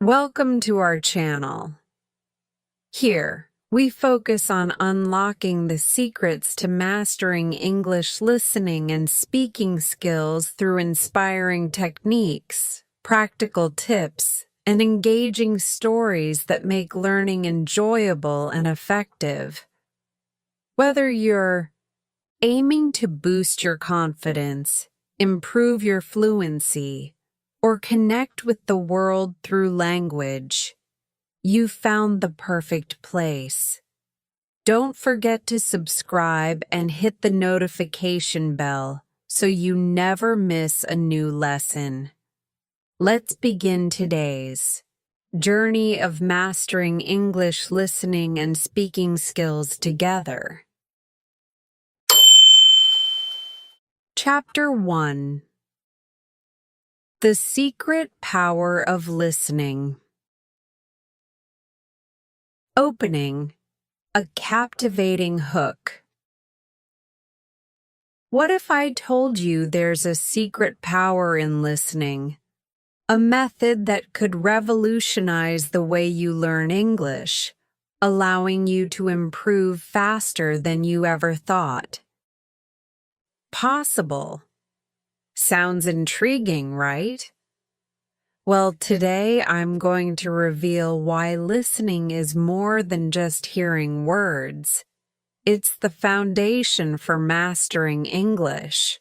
Welcome to our channel. Here, we focus on unlocking the secrets to mastering English listening and speaking skills through inspiring techniques, practical tips, and engaging stories that make learning enjoyable and effective. Whether you're aiming to boost your confidence, improve your fluency, or connect with the world through language, you found the perfect place. Don't forget to subscribe and hit the notification bell so you never miss a new lesson. Let's begin today's journey of mastering English listening and speaking skills together. Chapter 1: The Secret Power of Listening. Opening: a captivating hook. What if I told you there's a secret power in listening? A method that could revolutionize the way you learn English, allowing you to improve faster than you ever thought. Possible. Sounds intriguing, right? Well, today I'm going to reveal why listening is more than just hearing words. It's the foundation for mastering English.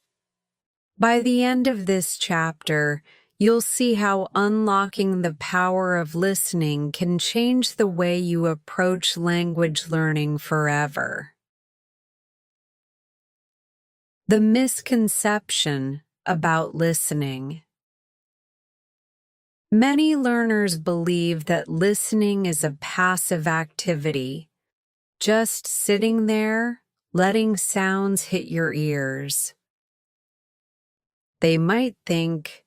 By the end of this chapter, you'll see how unlocking the power of listening can change the way you approach language learning forever. The misconception about listening. Many learners believe that listening is a passive activity, just sitting there, letting sounds hit your ears. They might think,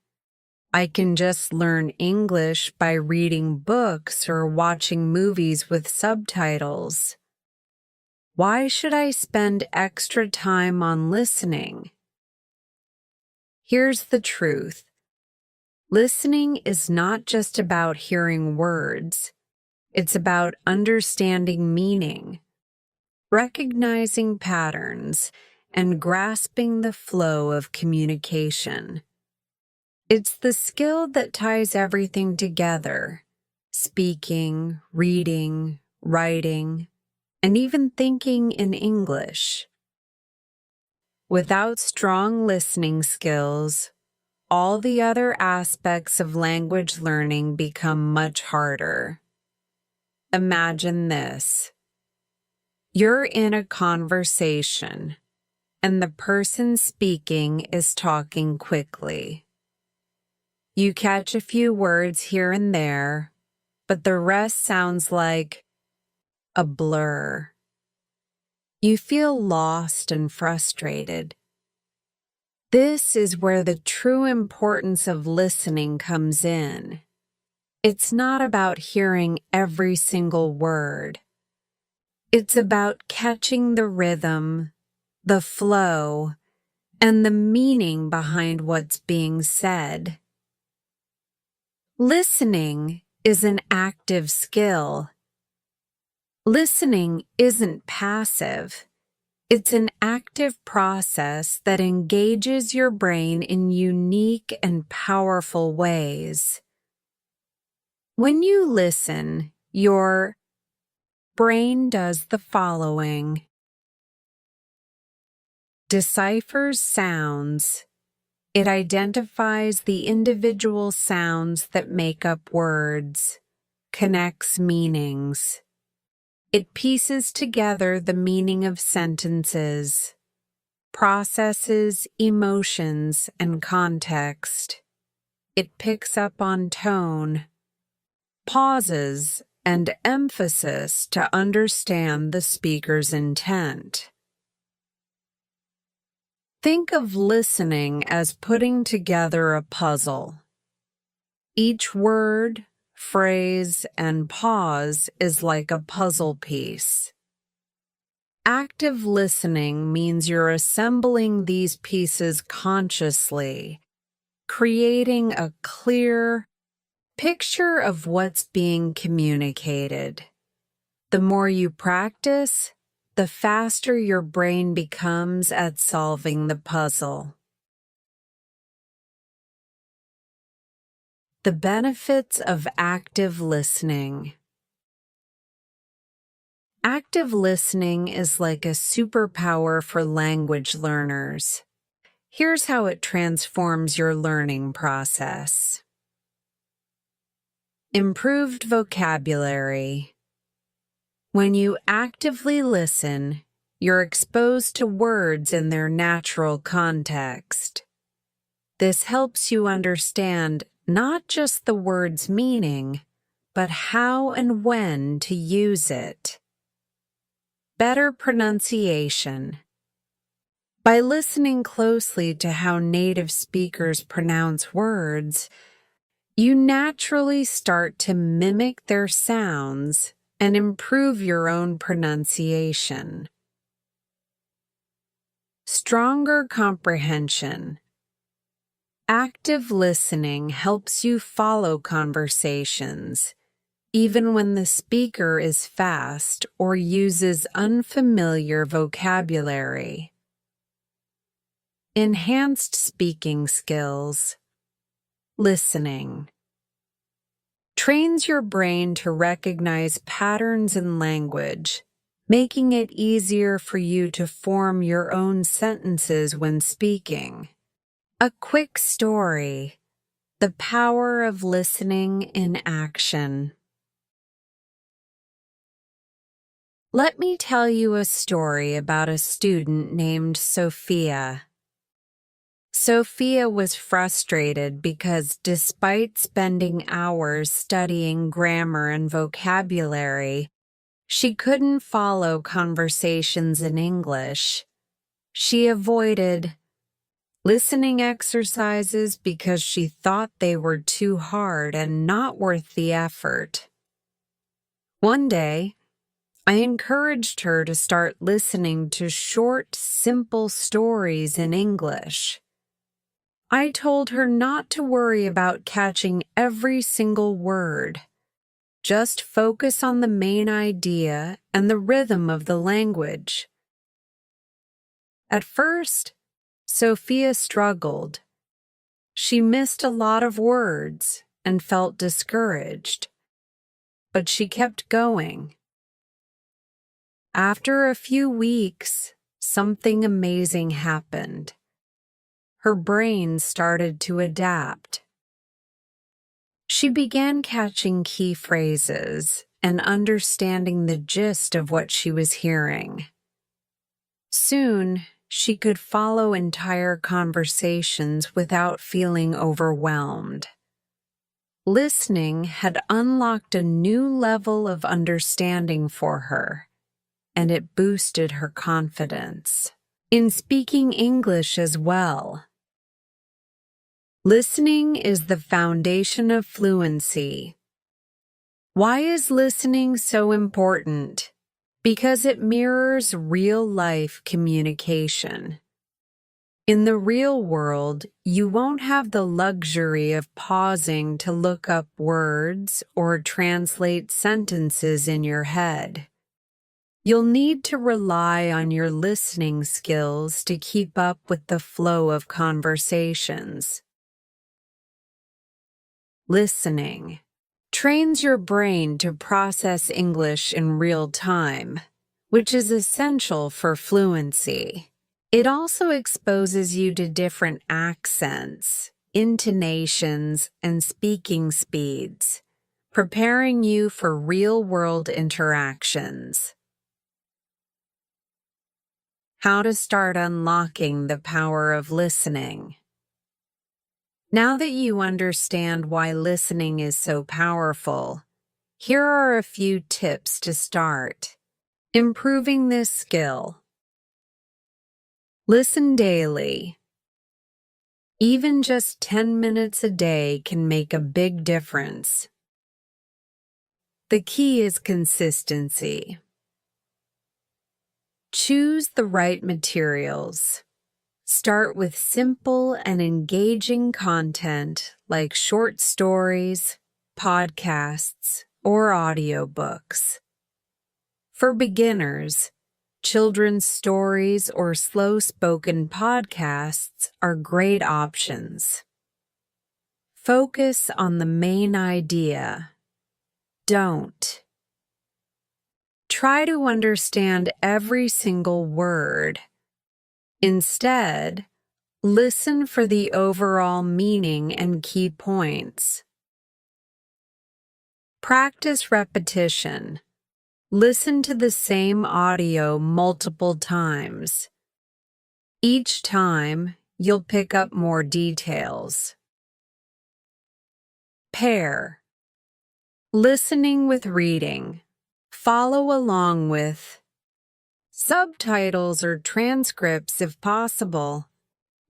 I can just learn English by reading books or watching movies with subtitles. Why should I spend extra time on listening? Here's the truth. Listening is not just about hearing words. It's about understanding meaning, recognizing patterns, and grasping the flow of communication. It's the skill that ties everything together: speaking, reading, writing, and even thinking in English. Without strong listening skills, all the other aspects of language learning become much harder. Imagine this. You're in a conversation, and the person speaking is talking quickly. You catch a few words here and there, but the rest sounds like a blur. You feel lost and frustrated. This is where the true importance of listening comes in. It's not about hearing every single word. It's about catching the rhythm, the flow, and the meaning behind what's being said. Listening is an active skill. Listening isn't passive. It's an active process that engages your brain in unique and powerful ways. When you listen, your brain does the following: deciphers sounds. It identifies the individual sounds that make up words, connects meanings. It pieces together the meaning of sentences, processes emotions and context. It picks up on tone, pauses, and emphasis to understand the speaker's intent. Think of listening as putting together a puzzle. Each word, phrase, and pause is like a puzzle piece. Active listening means you're assembling these pieces consciously, creating a clear picture of what's being communicated. The more you practice, the faster your brain becomes at solving the puzzle. The benefits of active listening. Active listening is like a superpower for language learners. Here's how it transforms your learning process. Improved vocabulary. When you actively listen, you're exposed to words in their natural context. This helps you understand not just the word's meaning, but how and when to use it. Better pronunciation. By listening closely to how native speakers pronounce words, you naturally start to mimic their sounds and improve your own pronunciation. Stronger comprehension. Active listening helps you follow conversations, even when the speaker is fast or uses unfamiliar vocabulary. Enhanced speaking skills. Listening trains your brain to recognize patterns in language, making it easier for you to form your own sentences when speaking. A quick story. The power of listening in action. Let me tell you a story about a student named Sophia. Sophia was frustrated because despite spending hours studying grammar and vocabulary, she couldn't follow conversations in English. She avoided listening exercises because she thought they were too hard and not worth the effort. One day, I encouraged her to start listening to short, simple stories in English. I told her not to worry about catching every single word. Just focus on the main idea and the rhythm of the language. At first, Sophia struggled. She missed a lot of words and felt discouraged, but she kept going. After a few weeks, something amazing happened. Her brain started to adapt. She began catching key phrases and understanding the gist of what she was hearing. Soon, she could follow entire conversations without feeling overwhelmed. Listening had unlocked a new level of understanding for her, and it boosted her confidence in speaking English as well. Listening is the foundation of fluency. Why is listening so important? Because it mirrors real-life communication. In the real world, you won't have the luxury of pausing to look up words or translate sentences in your head. You'll need to rely on your listening skills to keep up with the flow of conversations. Listening trains your brain to process English in real time, which is essential for fluency. It also exposes you to different accents, intonations, and speaking speeds, preparing you for real-world interactions. How to start unlocking the power of listening. Now that you understand why listening is so powerful, here are a few tips to start improving this skill. Listen daily. Even just 10 minutes a day can make a big difference. The key is consistency. Choose the right materials. Start with simple and engaging content like short stories, podcasts, or audiobooks. For beginners, children's stories or slow-spoken podcasts are great options. Focus on the main idea. Don't. Try to understand every single word. Instead, listen for the overall meaning and key points. Practice repetition. Listen to the same audio multiple times. Each time, you'll pick up more details. Pair. Listening with reading. Follow along with subtitles or transcripts if possible.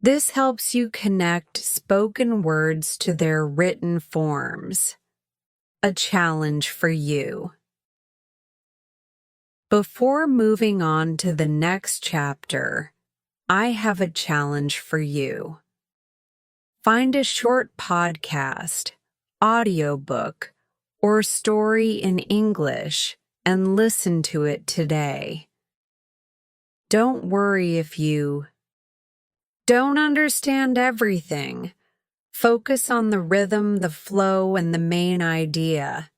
This helps you connect spoken words to their written forms. A challenge for you. Before moving on to the next chapter, I have a challenge for you. Find a short podcast, audiobook, or story in English and listen to it today. Don't worry if you don't understand everything. Focus on the rhythm, the flow, and the main idea.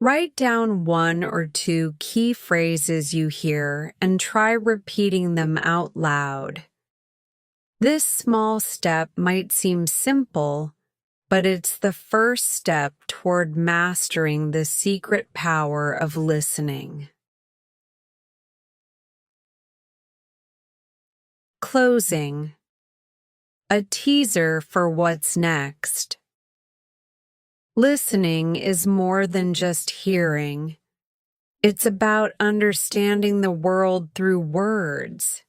Write down 1 or 2 key phrases you hear and try repeating them out loud. This small step might seem simple, but it's the first step toward mastering the secret power of listening. Closing. A teaser for what's next. Listening is more than just hearing. It's about understanding the world through words.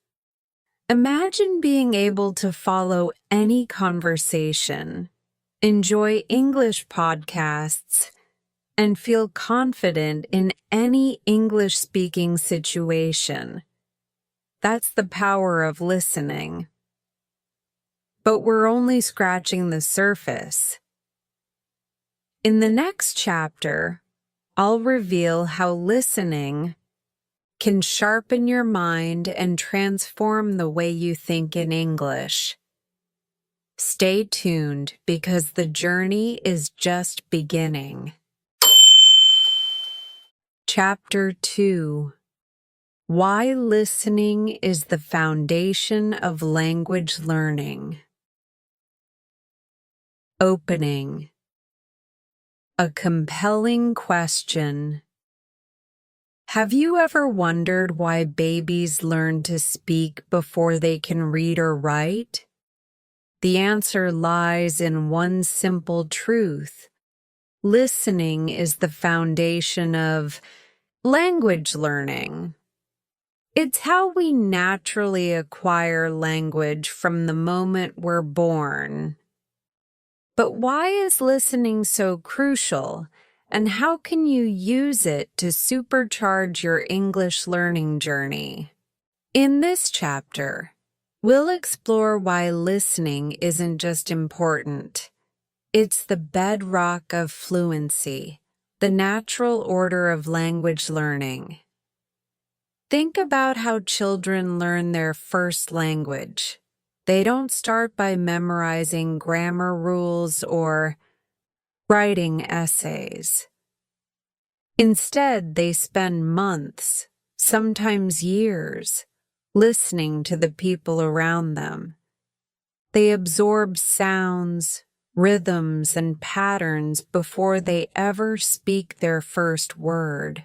Imagine being able to follow any conversation, enjoy English podcasts, and feel confident in any English-speaking situation. That's the power of listening. But we're only scratching the surface. In the next chapter, I'll reveal how listening can sharpen your mind and transform the way you think in English. Stay tuned because the journey is just beginning. Chapter 2. Why listening is the foundation of language learning. Opening. A compelling question. Have you ever wondered why babies learn to speak before they can read or write? The answer lies in one simple truth. Listening is the foundation of language learning. It's how we naturally acquire language from the moment we're born. But why is listening so crucial, and how can you use it to supercharge your English learning journey? In this chapter, we'll explore why listening isn't just important. It's the bedrock of fluency, the natural order of language learning. Think about how children learn their first language. They don't start by memorizing grammar rules or writing essays. Instead, they spend months, sometimes years, listening to the people around them. They absorb sounds, rhythms, and patterns before they ever speak their first word.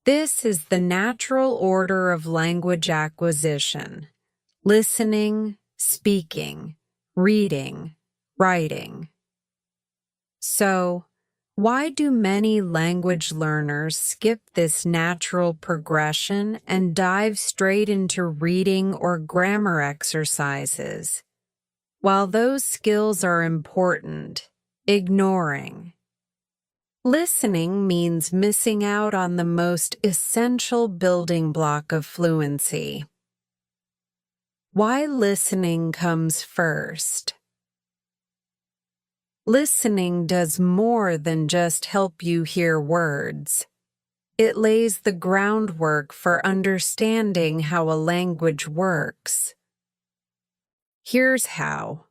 This is the natural order of language acquisition: listening, speaking, reading, writing. So, why do many language learners skip this natural progression and dive straight into reading or grammar exercises? While those skills are important, ignoring. Listening means missing out on the most essential building block of fluency. Why listening comes first. Listening does more than just help you hear words. It lays the groundwork for understanding how a language works. Here's how.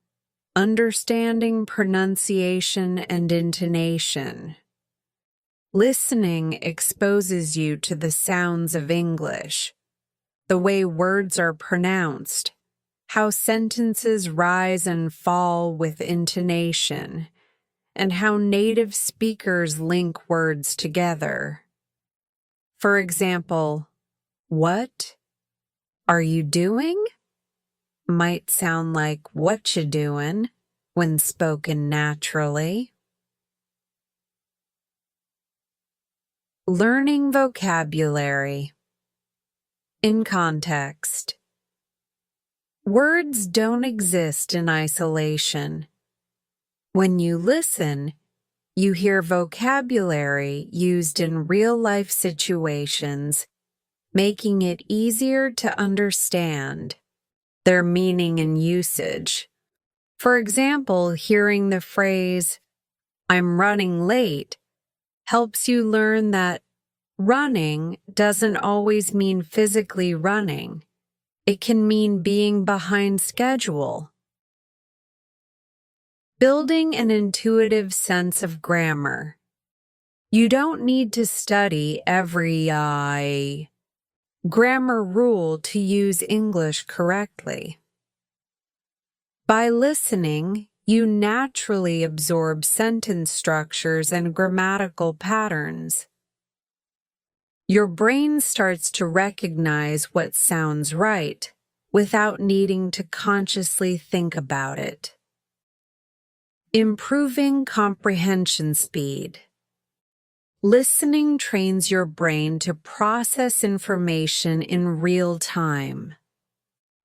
Understanding pronunciation and intonation. Listening exposes you to the sounds of English, the way words are pronounced, how sentences rise and fall with intonation, and how native speakers link words together. For example, what are you doing? Might sound like what you doing when spoken naturally. Learning vocabulary. In context. Words don't exist in isolation. When you listen, you hear vocabulary used in real-life situations, making it easier to understand their meaning and usage. For example, hearing the phrase, "I'm running late," helps you learn that running doesn't always mean physically running. It can mean being behind schedule. Building an intuitive sense of grammar. You don't need to study every grammar rule to use English correctly. By listening, you naturally absorb sentence structures and grammatical patterns. Your brain starts to recognize what sounds right without needing to consciously think about it. Improving comprehension speed. Listening trains your brain to process information in real time.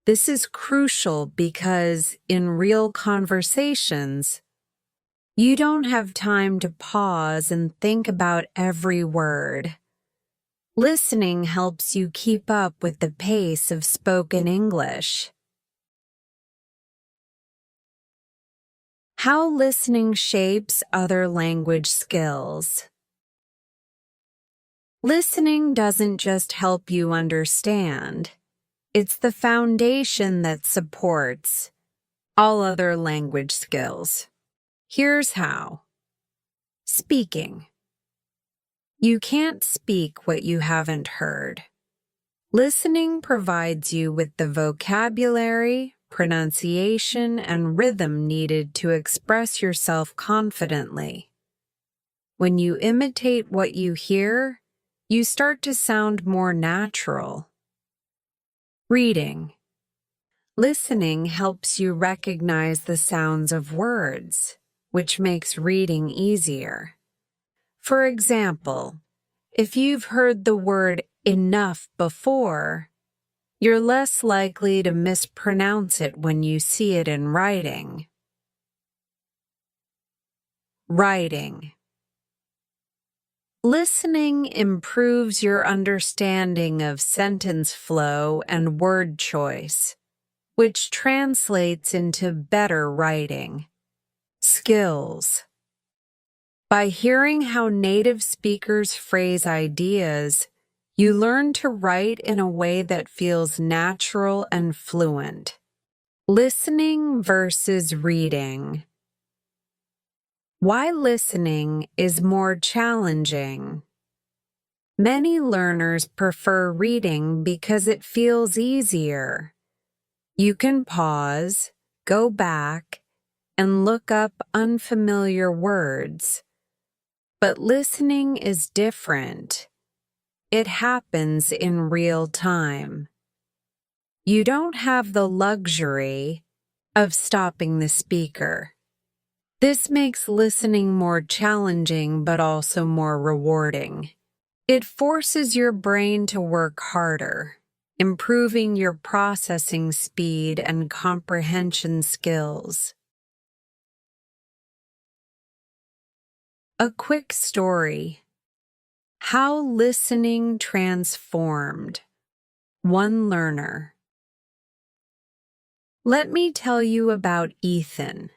This is crucial because in real conversations, you don't have time to pause and think about every word. Listening helps you keep up with the pace of spoken English. How listening shapes other language skills. Listening doesn't just help you understand. It's the foundation that supports all other language skills. Here's how. Speaking. You can't speak what you haven't heard. Listening provides you with the vocabulary, pronunciation, and rhythm needed to express yourself confidently. When you imitate what you hear, you start to sound more natural. Reading. Listening helps you recognize the sounds of words, which makes reading easier. For example, if you've heard the word enough before, you're less likely to mispronounce it when you see it in writing. Writing. Listening improves your understanding of sentence flow and word choice, which translates into better writing. Skills. By hearing how native speakers phrase ideas, you learn to write in a way that feels natural and fluent. Listening versus reading. Why listening is more challenging. Many learners prefer reading because it feels easier. You can pause, go back, and look up unfamiliar words. But listening is different. It happens in real time. You don't have the luxury of stopping the speaker. This makes listening more challenging but also more rewarding. It forces your brain to work harder, improving your processing speed and comprehension skills. A quick story. How listening transformed one learner. Let me tell you about Ethan.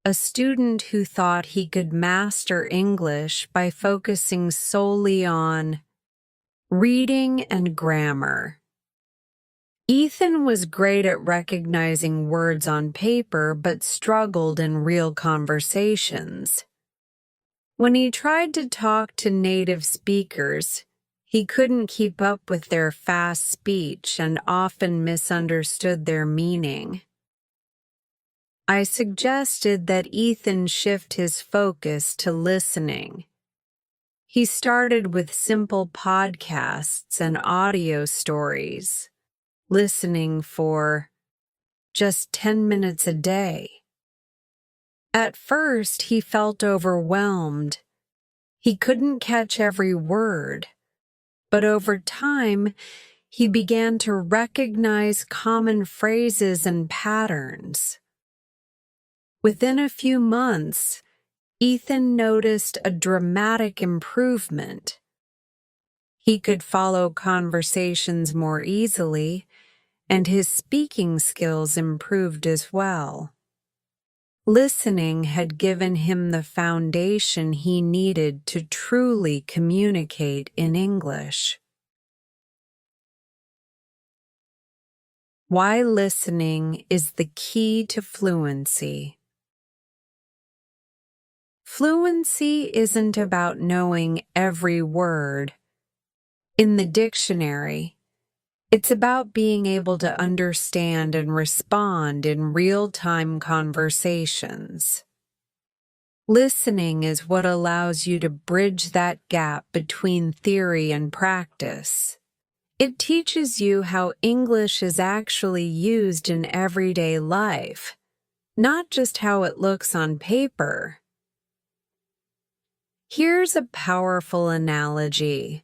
a student who thought he could master English by focusing solely on reading and grammar. Ethan was great at recognizing words on paper but struggled in real conversations. When he tried to talk to native speakers, he couldn't keep up with their fast speech and often misunderstood their meaning. I suggested that Ethan shift his focus to listening. He started with simple podcasts and audio stories, listening for just 10 minutes a day. At first, he felt overwhelmed. He couldn't catch every word, but over time, he began to recognize common phrases and patterns. Within a few months, Ethan noticed a dramatic improvement. He could follow conversations more easily, and his speaking skills improved as well. Listening had given him the foundation he needed to truly communicate in English. Why listening is the key to fluency. Fluency isn't about knowing every word in the dictionary. It's about being able to understand and respond in real-time conversations. Listening is what allows you to bridge that gap between theory and practice. It teaches you how English is actually used in everyday life, not just how it looks on paper. Here's a powerful analogy.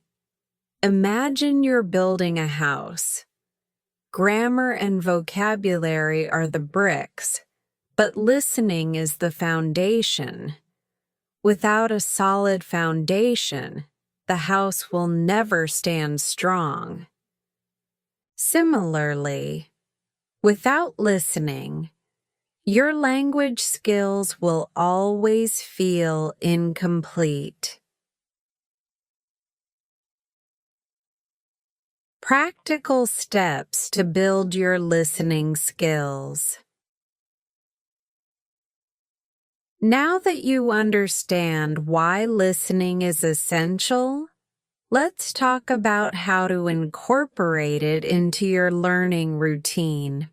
Imagine you're building a house. Grammar and vocabulary are the bricks, but listening is the foundation. Without a solid foundation, the house will never stand strong. Similarly, without listening, your language skills will always feel incomplete. Practical steps to build your listening skills. Now that you understand why listening is essential, let's talk about how to incorporate it into your learning routine.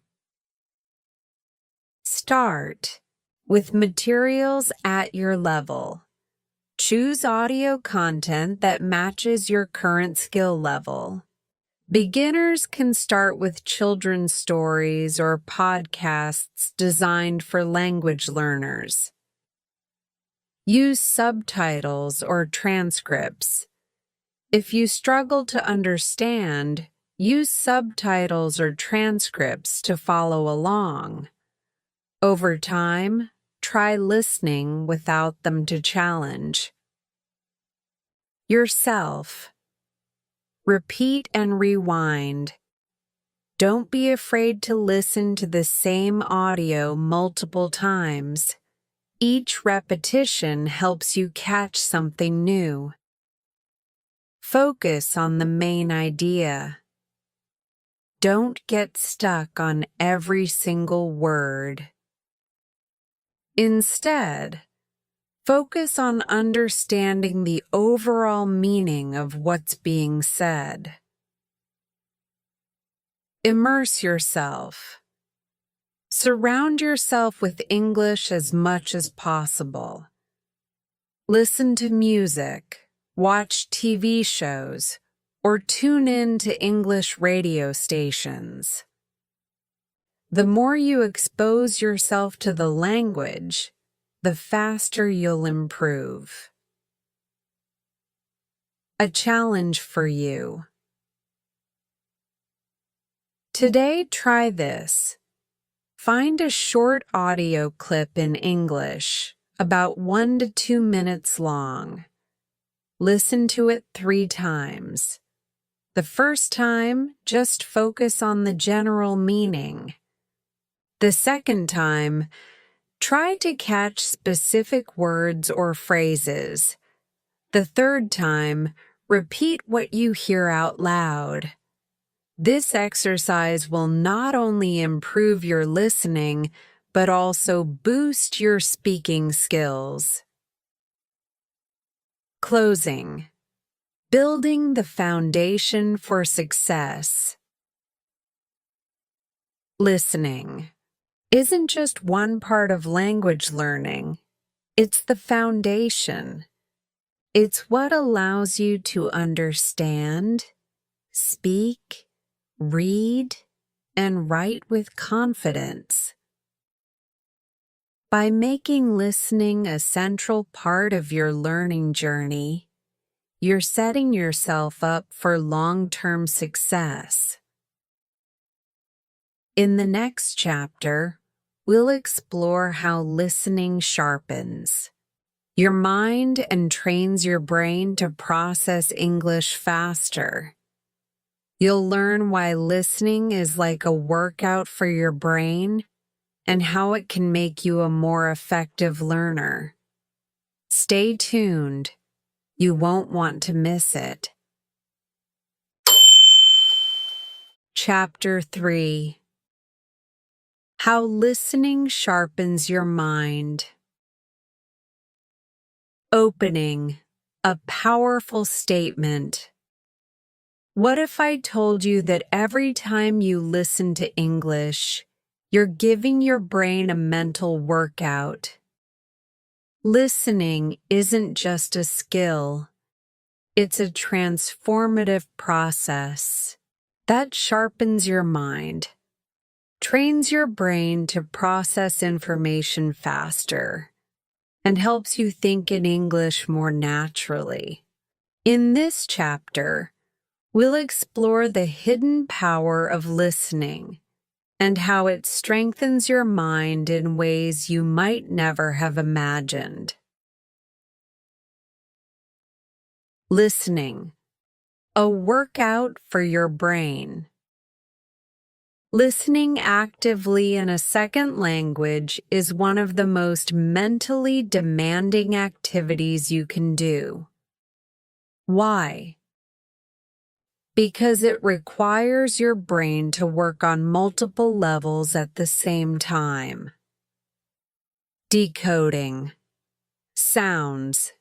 Start with materials at your level. Choose audio content that matches your current skill level. Beginners can start with children's stories or podcasts designed for language learners. Use subtitles or transcripts. If you struggle to understand, use subtitles or transcripts to follow along. Over time, try listening without them to challenge. Yourself. Repeat and rewind. Don't be afraid to listen to the same audio multiple times. Each repetition helps you catch something new. Focus on the main idea. Don't get stuck on every single word. Instead, focus on understanding the overall meaning of what's being said. Immerse yourself. Surround yourself with English as much as possible. Listen to music, watch TV shows, or tune in to English radio stations. The more you expose yourself to the language, the faster you'll improve. A challenge for you. Today, try this. Find a short audio clip in English, about 1 to 2 minutes long. Listen to it 3 times. The first time, just focus on the general meaning. The second time, Try to catch specific words or phrases. The third time, repeat what you hear out loud. This exercise will not only improve your listening, but also boost your speaking skills. Closing. Building the foundation for success. Listening isn't just one part of language learning. It's the foundation. It's what allows you to understand, speak, read, and write with confidence. By making listening a central part of your learning journey, you're setting yourself up for long-term success. In the next chapter, we'll explore how listening sharpens your mind and trains your brain to process English faster. You'll learn why listening is like a workout for your brain and how it can make you a more effective learner. Stay tuned. You won't want to miss it. Chapter 3. How listening sharpens your mind. Opening, a powerful statement. What if I told you that every time you listen to English, you're giving your brain a mental workout? Listening isn't just a skill. It's a transformative process that sharpens your mind, trains your brain to process information faster, and helps you think in English more naturally. In this chapter, we'll explore the hidden power of listening and how it strengthens your mind in ways you might never have imagined. Listening, a workout for your brain. Listening actively in a second language is one of the most mentally demanding activities you can do. Why? Because it requires your brain to work on multiple levels at the same time. Decoding. Sounds.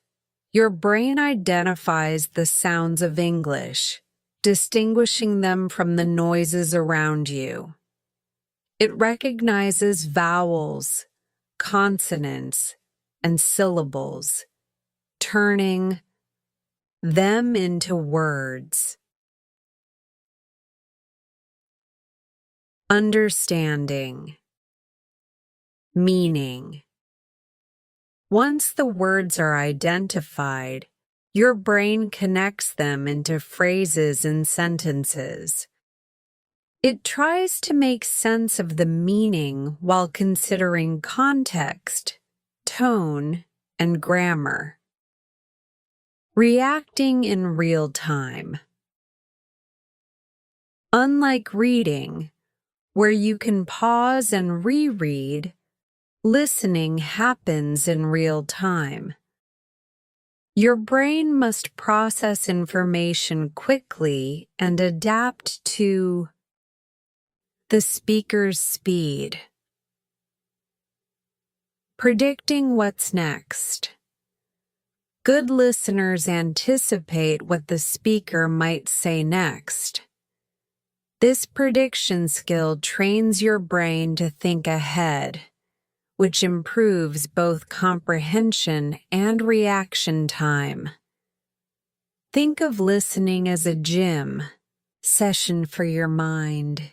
Your brain identifies the sounds of English, distinguishing them from the noises around you. It recognizes vowels, consonants, and syllables, turning them into words. Understanding. Meaning. Once the words are identified, your brain connects them into phrases and sentences. It tries to make sense of the meaning while considering context, tone, and grammar. Reacting in real time. Unlike reading, where you can pause and reread, listening happens in real time. Your brain must process information quickly and adapt to the speaker's speed. Predicting what's next. Good listeners anticipate what the speaker might say next. This prediction skill trains your brain to think ahead, which improves both comprehension and reaction time. Think of listening as a gym session for your mind.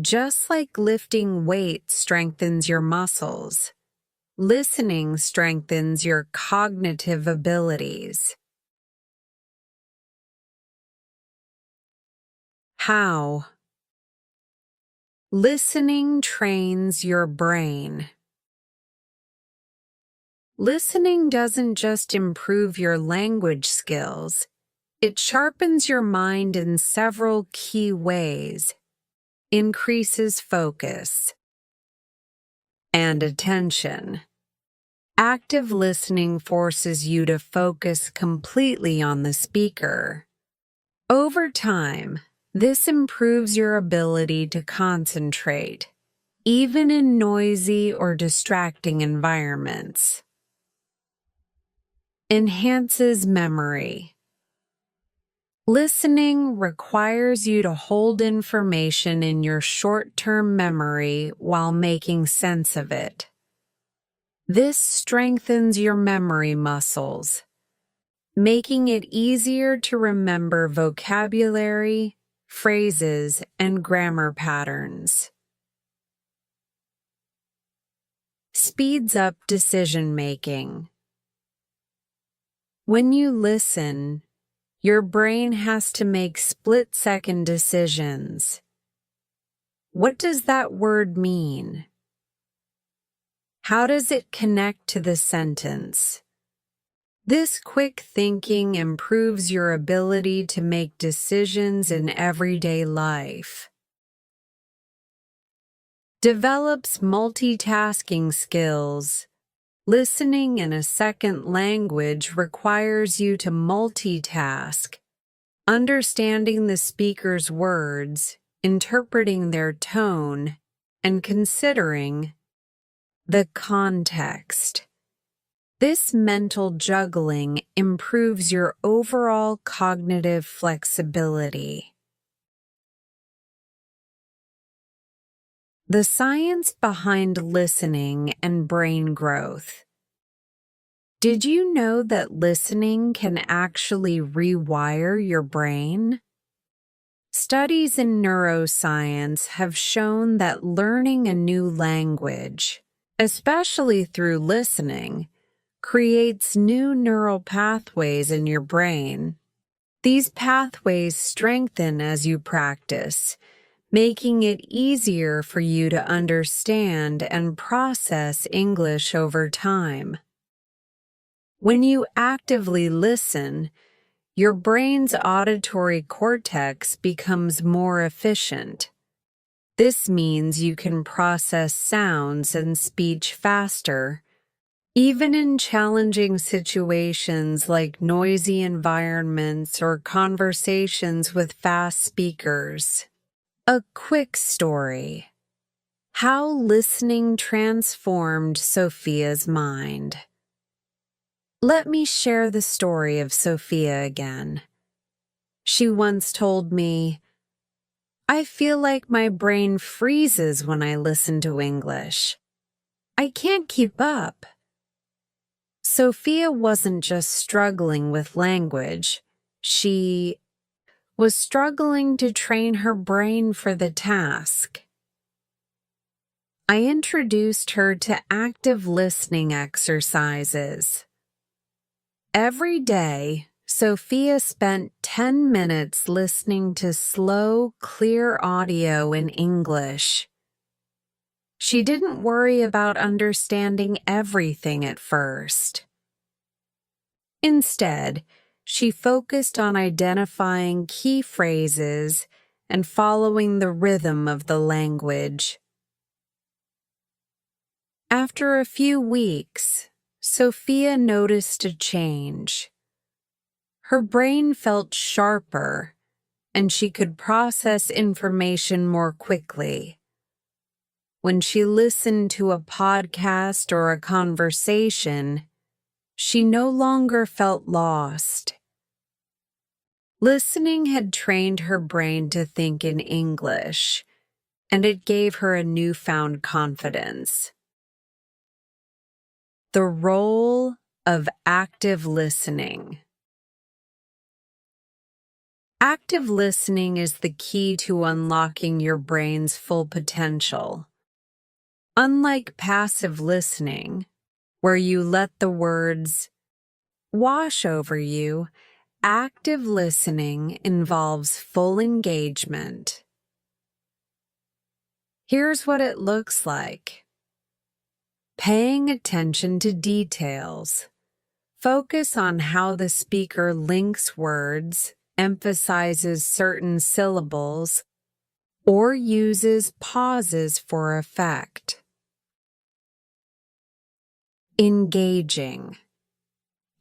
Just like lifting weights strengthens your muscles, listening strengthens your cognitive abilities. How? Listening trains your brain. Listening doesn't just improve your language skills, it sharpens your mind in several key ways. Increases focus. and attention. Active listening forces you to focus completely on the speaker. Over time, this improves your ability to concentrate, even in noisy or distracting environments. Enhances memory. Listening requires you to hold information in your short-term memory while making sense of it. This strengthens your memory muscles, making it easier to remember vocabulary, phrases, and grammar patterns. Speeds up decision-making. When you listen, your brain has to make split-second decisions. What does that word mean? How does it connect to the sentence? This quick thinking improves your ability to make decisions in everyday life. Develops multitasking skills. Listening in a second language requires you to multitask, understanding the speaker's words, interpreting their tone, and considering the context. This mental juggling improves your overall cognitive flexibility. The science behind listening and brain growth. Did you know that listening can actually rewire your brain? Studies in neuroscience have shown that learning a new language, especially through listening, creates new neural pathways in your brain. These pathways strengthen as you practice, making it easier for you to understand and process English over time. When you actively listen, your brain's auditory cortex becomes more efficient. This means you can process sounds and speech faster, even in challenging situations like noisy environments or conversations with fast speakers. A quick story. How listening transformed Sophia's mind. Let me share the story of Sophia again. She once told me, "I feel like my brain freezes when I listen to English. I can't keep up." Sophia wasn't just struggling with language. She was struggling to train her brain for the task. I introduced her to active listening exercises. Every day, Sophia spent 10 minutes listening to slow, clear audio in English. She didn't worry about understanding everything at first. Instead, she focused on identifying key phrases and following the rhythm of the language. After a few weeks, Sophia noticed a change. Her brain felt sharper, and she could process information more quickly. When she listened to a podcast or a conversation, she no longer felt lost. Listening had trained her brain to think in English, and it gave her a newfound confidence. The role of active listening. Active listening is the key to unlocking your brain's full potential. Unlike passive listening, where you let the words wash over you, active listening involves full engagement. Here's what it looks like. Paying attention to details. Focus on how the speaker links words, emphasizes certain syllables, or uses pauses for effect. Engaging.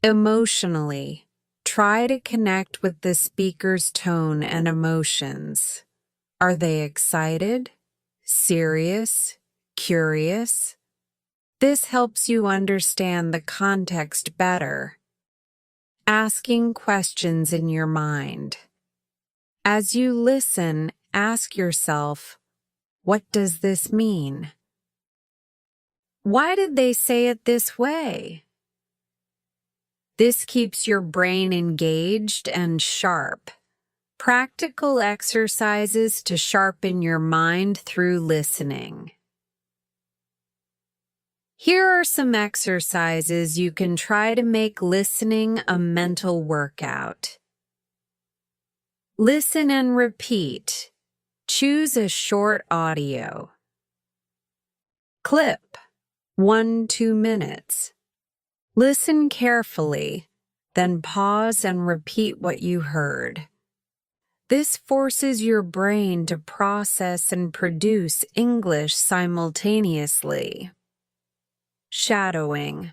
Emotionally, try to connect with the speaker's tone and emotions. Are they excited, serious, curious? This helps you understand the context better. Asking questions in your mind. As you listen, ask yourself, what does this mean? Why did they say it this way? This keeps your brain engaged and sharp. Practical exercises to sharpen your mind through listening. Here are some exercises you can try to make listening a mental workout. Listen and repeat. Choose a short audio. Clip. 1-2 minutes. Listen carefully, then pause and repeat what you heard. This forces your brain to process and produce English simultaneously. Shadowing.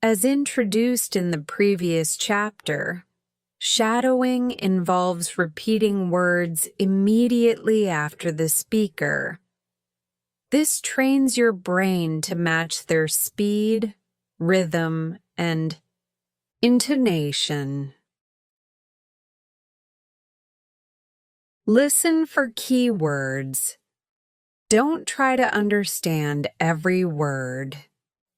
As introduced in the previous chapter, shadowing involves repeating words immediately after the speaker. This trains your brain to match their speed, rhythm, and intonation. Listen for key words. Don't try to understand every word.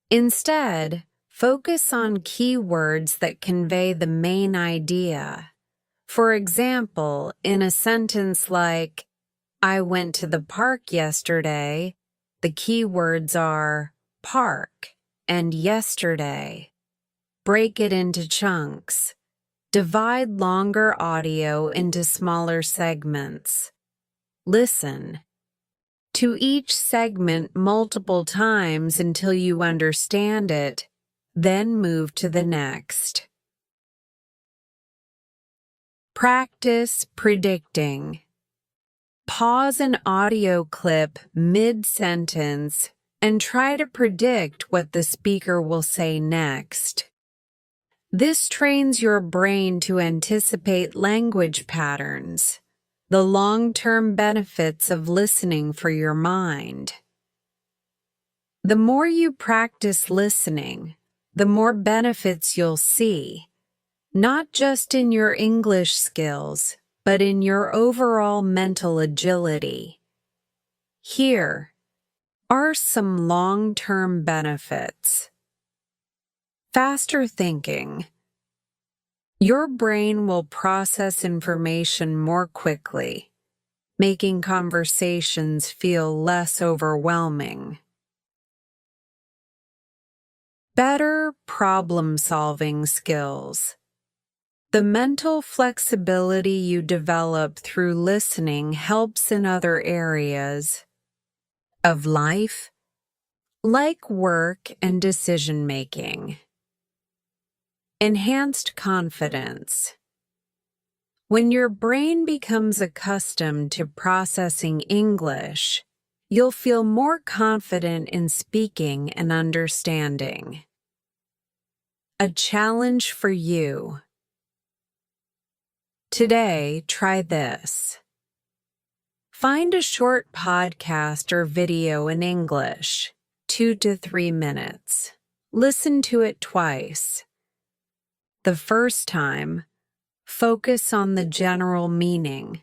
Instead, focus on key words that convey the main idea. For example, in a sentence like, I went to the park yesterday, the key words are park and yesterday. Break it into chunks. Divide longer audio into smaller segments. Listen to each segment multiple times until you understand it, then move to the next. Practice predicting. Pause an audio clip mid-sentence and try to predict what the speaker will say next. This trains your brain to anticipate language patterns, the long-term benefits of listening for your mind. The more you practice listening, the more benefits you'll see, not just in your English skills, but in your overall mental agility. Here are some long-term benefits. Faster thinking. Your brain will process information more quickly, making conversations feel less overwhelming. Better problem-solving skills. The mental flexibility you develop through listening helps in other areas of life, like work and decision-making. Enhanced confidence. When your brain becomes accustomed to processing English, you'll feel more confident in speaking and understanding. A challenge for you. Today, try this. Find a short podcast or video in English, 2 to 3 minutes. Listen to it twice. The first time, focus on the general meaning.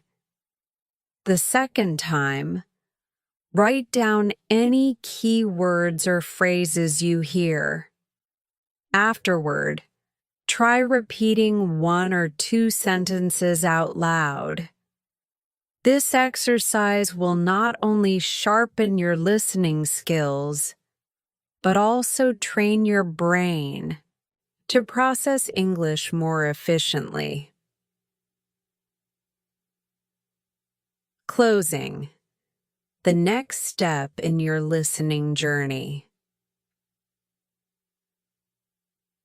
The second time, write down any key words or phrases you hear. Afterward, try repeating 1 or 2 sentences out loud. This exercise will not only sharpen your listening skills, but also train your brain to process English more efficiently. Closing. The next step in your listening journey.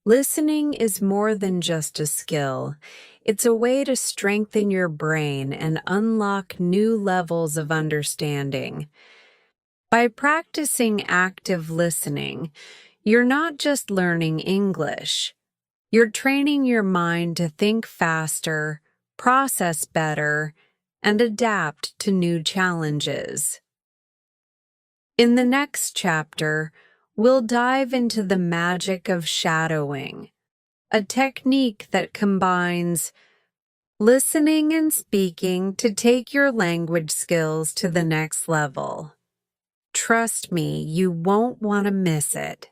Listening is more than just a skill. It's a way to strengthen your brain and unlock new levels of understanding. By practicing active listening, You're not just learning English. You're training your mind to think faster, process better, and adapt to new challenges. In the next chapter, we'll dive into the magic of shadowing, a technique that combines listening and speaking to take your language skills to the next level. Trust me, you won't want to miss it.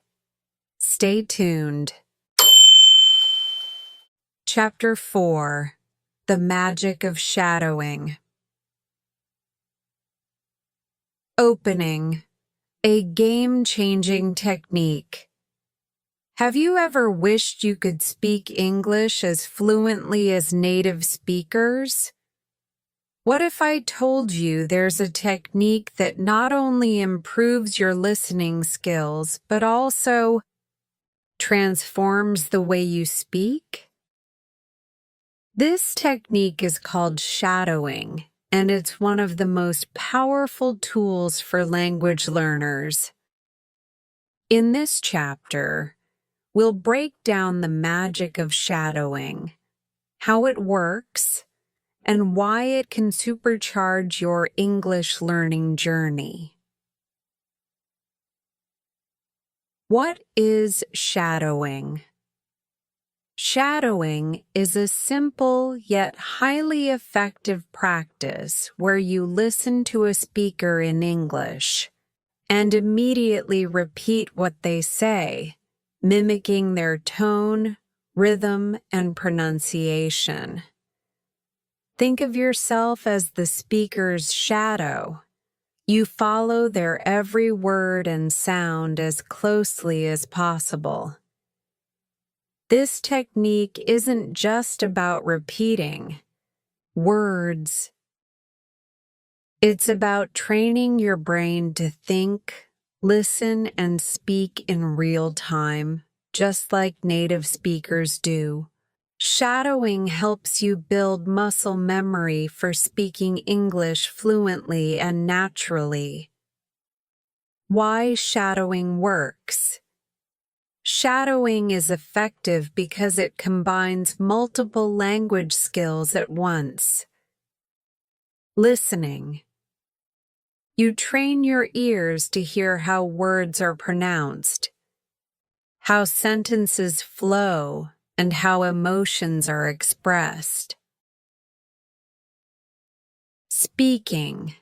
Stay tuned. Chapter 4: The Magic of Shadowing. Opening: a game-changing technique. Have you ever wished you could speak English as fluently as native speakers? What if I told you there's a technique that not only improves your listening skills, but also transforms the way you speak? This technique is called shadowing, and it's one of the most powerful tools for language learners. In this chapter, we'll break down the magic of shadowing, how it works, and why it can supercharge your English learning journey. What is shadowing? Shadowing is a simple yet highly effective practice where you listen to a speaker in English and immediately repeat what they say, mimicking their tone, rhythm, and pronunciation. Think of yourself as the speaker's shadow. You follow their every word and sound as closely as possible. This technique isn't just about repeating words. It's about training your brain to think, listen, and speak in real time, just like native speakers do. Shadowing helps you build muscle memory for speaking English fluently and naturally. Why shadowing works? Shadowing is effective because it combines multiple language skills at once. Listening. You train your ears to hear how words are pronounced, how sentences flow, and how emotions are expressed. Speaking.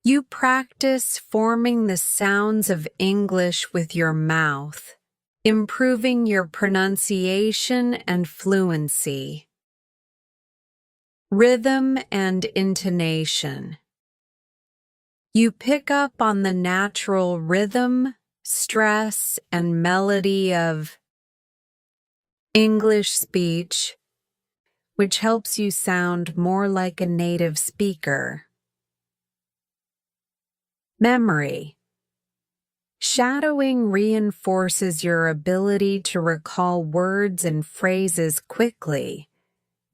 You practice forming the sounds of English with your mouth, improving your pronunciation and fluency. Rhythm and intonation. You pick up on the natural rhythm, stress, and melody of English speech, which helps you sound more like a native speaker. Memory. Shadowing reinforces your ability to recall words and phrases quickly,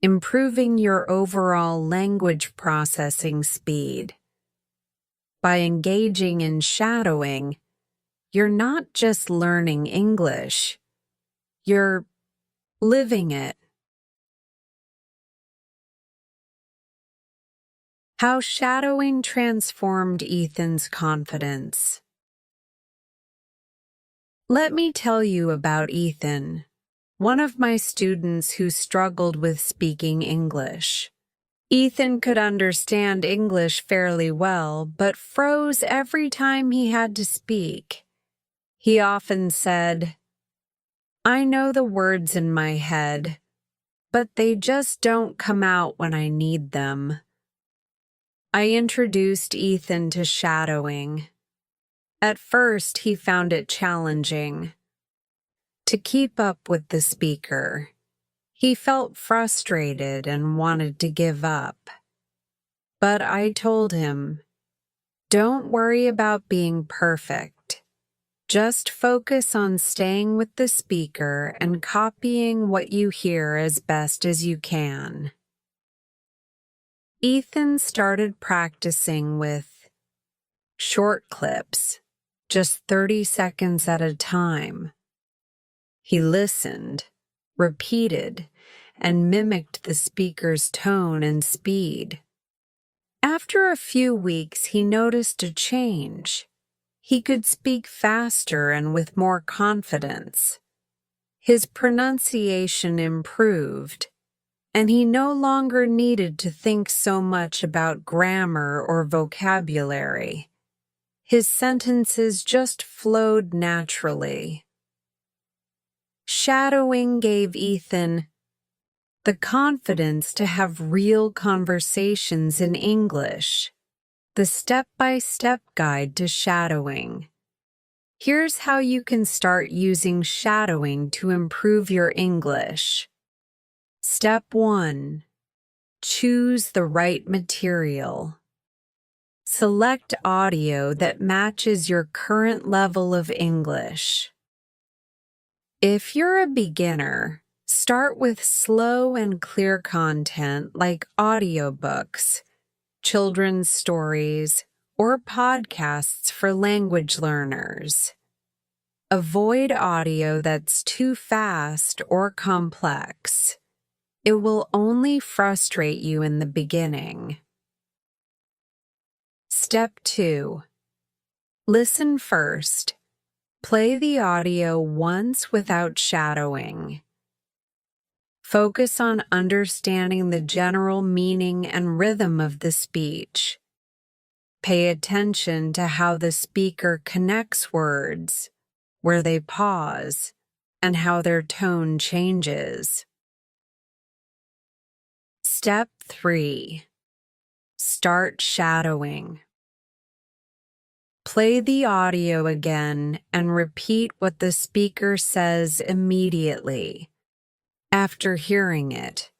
improving your overall language processing speed. By engaging in shadowing, you're not just learning English, you're living it. How shadowing transformed Ethan's confidence. Let me tell you about Ethan, one of my students who struggled with speaking English. Ethan could understand English fairly well, but froze every time he had to speak. He often said, "I know the words in my head, but they just don't come out when I need them." I introduced Ethan to shadowing. At first, he found it challenging to keep up with the speaker. He felt frustrated and wanted to give up. But I told him, "Don't worry about being perfect. Just focus on staying with the speaker and copying what you hear as best as you can." Ethan started practicing with short clips, just 30 seconds at a time. He listened, repeated, and mimicked the speaker's tone and speed. After a few weeks, he noticed a change. He could speak faster and with more confidence. His pronunciation improved, and he no longer needed to think so much about grammar or vocabulary. His sentences just flowed naturally. Shadowing gave Ethan the confidence to have real conversations in English. The step-by-step guide to shadowing. Here's how you can start using shadowing to improve your English. Step 1. Choose the right material. Select audio that matches your current level of English. If you're a beginner, start with slow and clear content like audiobooks, children's stories, or podcasts for language learners. Avoid audio that's too fast or complex. It will only frustrate you in the beginning. Step 2. Listen first. Play the audio once without shadowing. Focus on understanding the general meaning and rhythm of the speech. Pay attention to how the speaker connects words, where they pause, and how their tone changes. Step 3. Start shadowing. Play the audio again and repeat what the speaker says immediately after hearing it.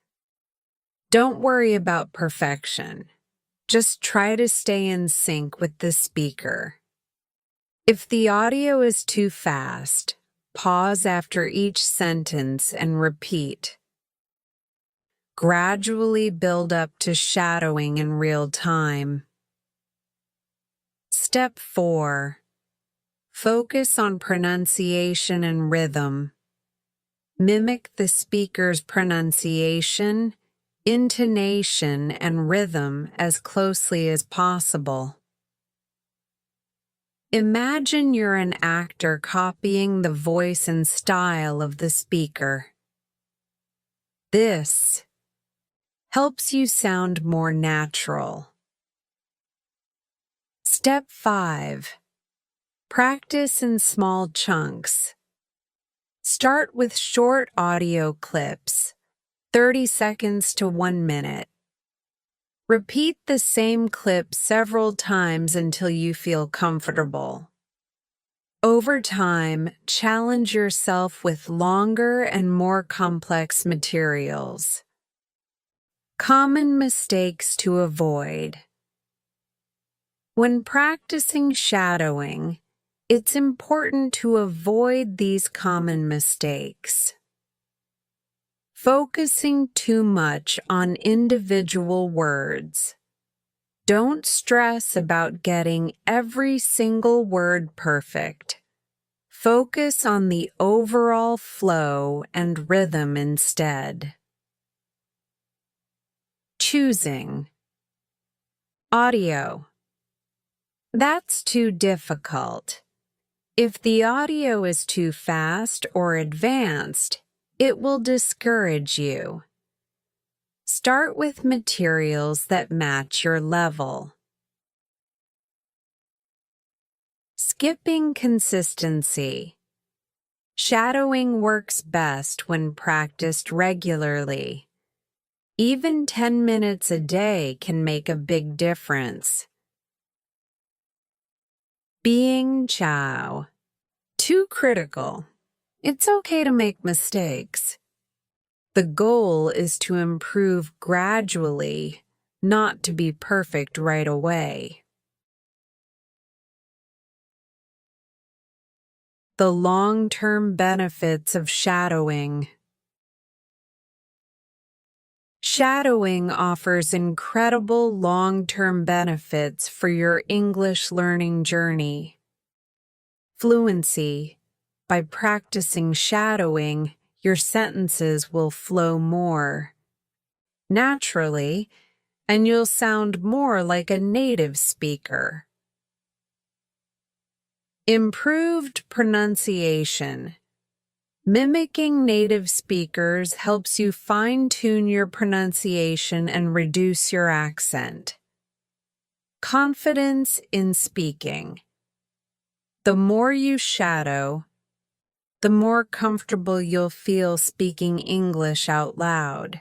Don't worry about perfection. Just try to stay in sync with the speaker. If the audio is too fast, pause after each sentence and repeat. Gradually build up to shadowing in real time. Step 4. Focus on pronunciation and rhythm. Mimic the speaker's pronunciation, intonation, and rhythm as closely as possible. Imagine you're an actor copying the voice and style of the speaker. This helps you sound more natural. Step 5. Practice in small chunks. Start with short audio clips, 30 seconds to 1 minute. Repeat the same clip several times until you feel comfortable. Over time, challenge yourself with longer and more complex materials. Common mistakes to avoid. When practicing shadowing, it's important to avoid these common mistakes. Focusing too much on individual words. Don't stress about getting every single word perfect. Focus on the overall flow and rhythm instead. Choosing. Audio. That's too difficult. If the audio is too fast or advanced, it will discourage you. Start with materials that match your level. Skipping consistency. Shadowing works best when practiced regularly. Even 10 minutes a day can make a big difference. Being chow. Too critical. It's okay to make mistakes. The goal is to improve gradually, not to be perfect right away. The long-term benefits of shadowing. Shadowing offers incredible long-term benefits for your English learning journey. Fluency. By practicing shadowing, your sentences will flow more naturally, and you'll sound more like a native speaker. Improved pronunciation. Mimicking native speakers helps you fine-tune your pronunciation and reduce your accent. Confidence in speaking. The more you shadow, the more comfortable you'll feel speaking English out loud.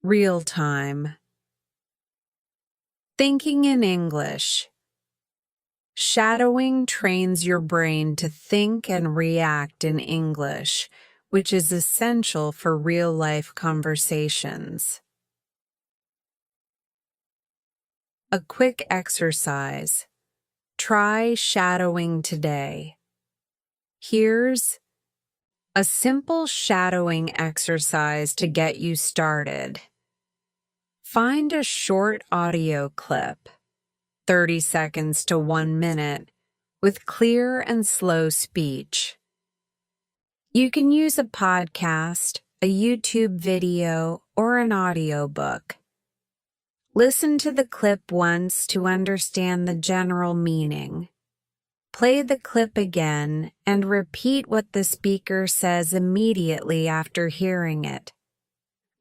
Real time. Thinking in English. Shadowing trains your brain to think and react in English, which is essential for real-life conversations. A quick exercise. Try shadowing today. Here's a simple shadowing exercise to get you started. Find a short audio clip, 30 seconds to 1 minute, with clear and slow speech. You can use a podcast, a YouTube video, or an audiobook. Listen to the clip once to understand the general meaning. Play the clip again and repeat what the speaker says immediately after hearing it.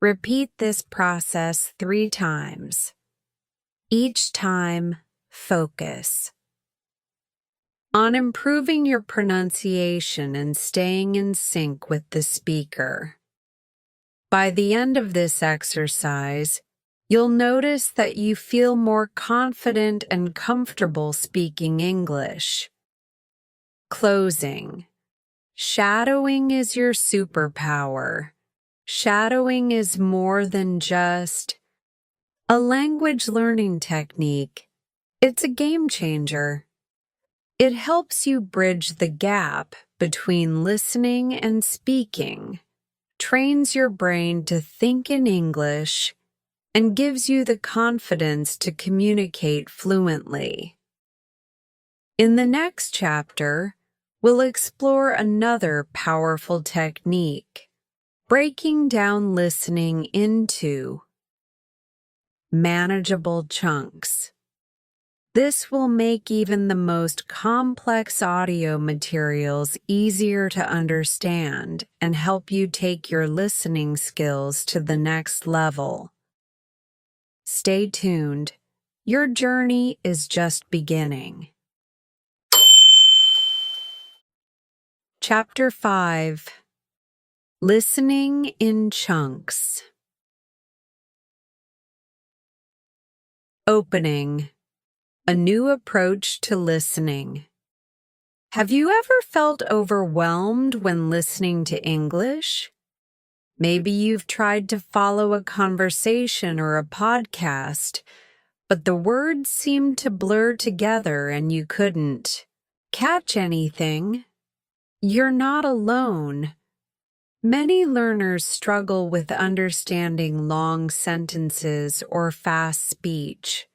Repeat this process 3 times. Each time, focus on improving your pronunciation and staying in sync with the speaker. By the end of this exercise, you'll notice that you feel more confident and comfortable speaking English. Closing. Shadowing is your superpower. Shadowing is more than just a language learning technique. It's a game changer. It helps you bridge the gap between listening and speaking, trains your brain to think in English, and gives you the confidence to communicate fluently. In the next chapter, we'll explore another powerful technique, breaking down listening into manageable chunks. This will make even the most complex audio materials easier to understand and help you take your listening skills to the next level. Stay tuned. Your journey is just beginning. Chapter 5. Listening in Chunks. Opening. A new approach to listening. Have you ever felt overwhelmed when listening to English? Maybe you've tried to follow a conversation or a podcast, but the words seemed to blur together and you couldn't catch anything. You're not alone. Many learners struggle with understanding long sentences or fast speech.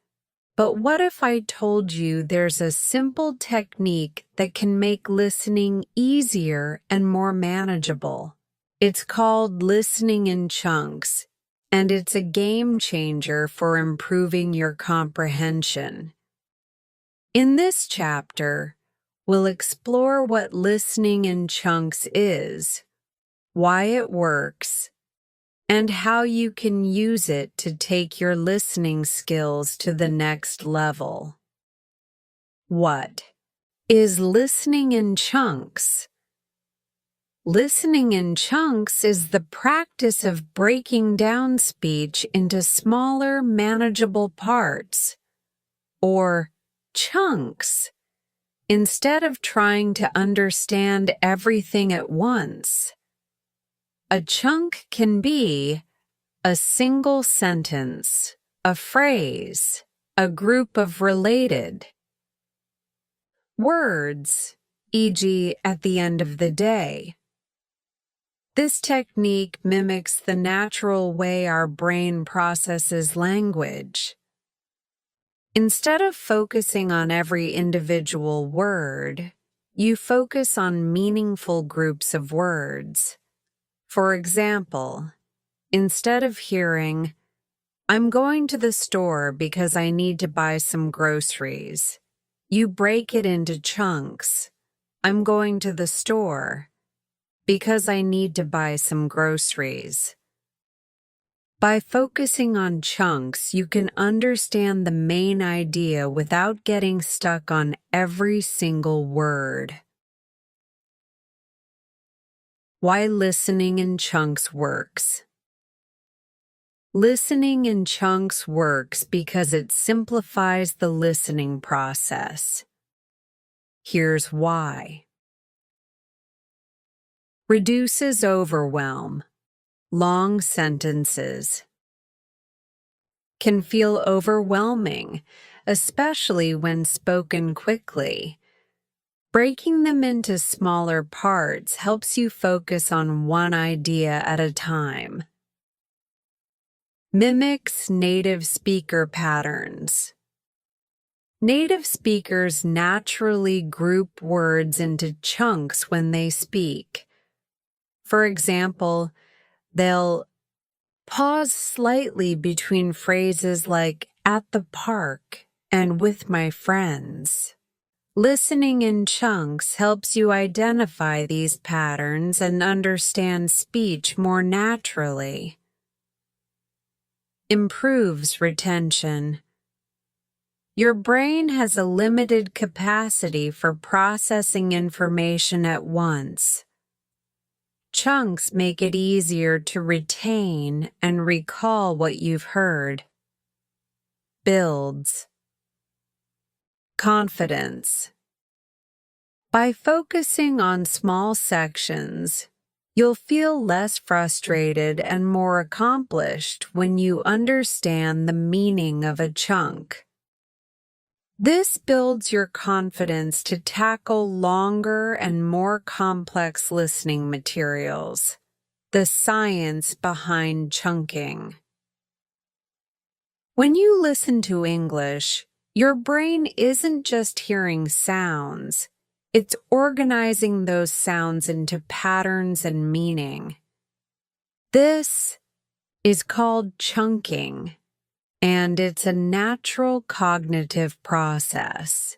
But what if I told you there's a simple technique that can make listening easier and more manageable? It's called listening in chunks, and it's a game changer for improving your comprehension. In this chapter, we'll explore what listening in chunks is, why it works, and how you can use it to take your listening skills to the next level. What is listening in chunks? Listening in chunks is the practice of breaking down speech into smaller, manageable parts, or chunks, instead of trying to understand everything at once. A chunk can be a single sentence, a phrase, a group of related words, e.g., at the end of the day. This technique mimics the natural way our brain processes language. Instead of focusing on every individual word, you focus on meaningful groups of words. For example, instead of hearing, "I'm going to the store because I need to buy some groceries," you break it into chunks. "I'm going to the store because I need to buy some groceries." By focusing on chunks, you can understand the main idea without getting stuck on every single word. Why listening in chunks works. Listening in chunks works because it simplifies the listening process. Here's why. Reduces overwhelm. Long sentences can feel overwhelming, especially when spoken quickly. Breaking them into smaller parts helps you focus on one idea at a time. Mimics native speaker patterns. Native speakers naturally group words into chunks when they speak. For example, they'll pause slightly between phrases like "at the park" and "with my friends." Listening in chunks helps you identify these patterns and understand speech more naturally. Improves retention. Your brain has a limited capacity for processing information at once. Chunks make it easier to retain and recall what you've heard. Builds confidence. By focusing on small sections, you'll feel less frustrated and more accomplished when you understand the meaning of a chunk. This builds your confidence to tackle longer and more complex listening materials. The science behind chunking. When you listen to English, your brain isn't just hearing sounds, it's organizing those sounds into patterns and meaning. This is called chunking, and it's a natural cognitive process.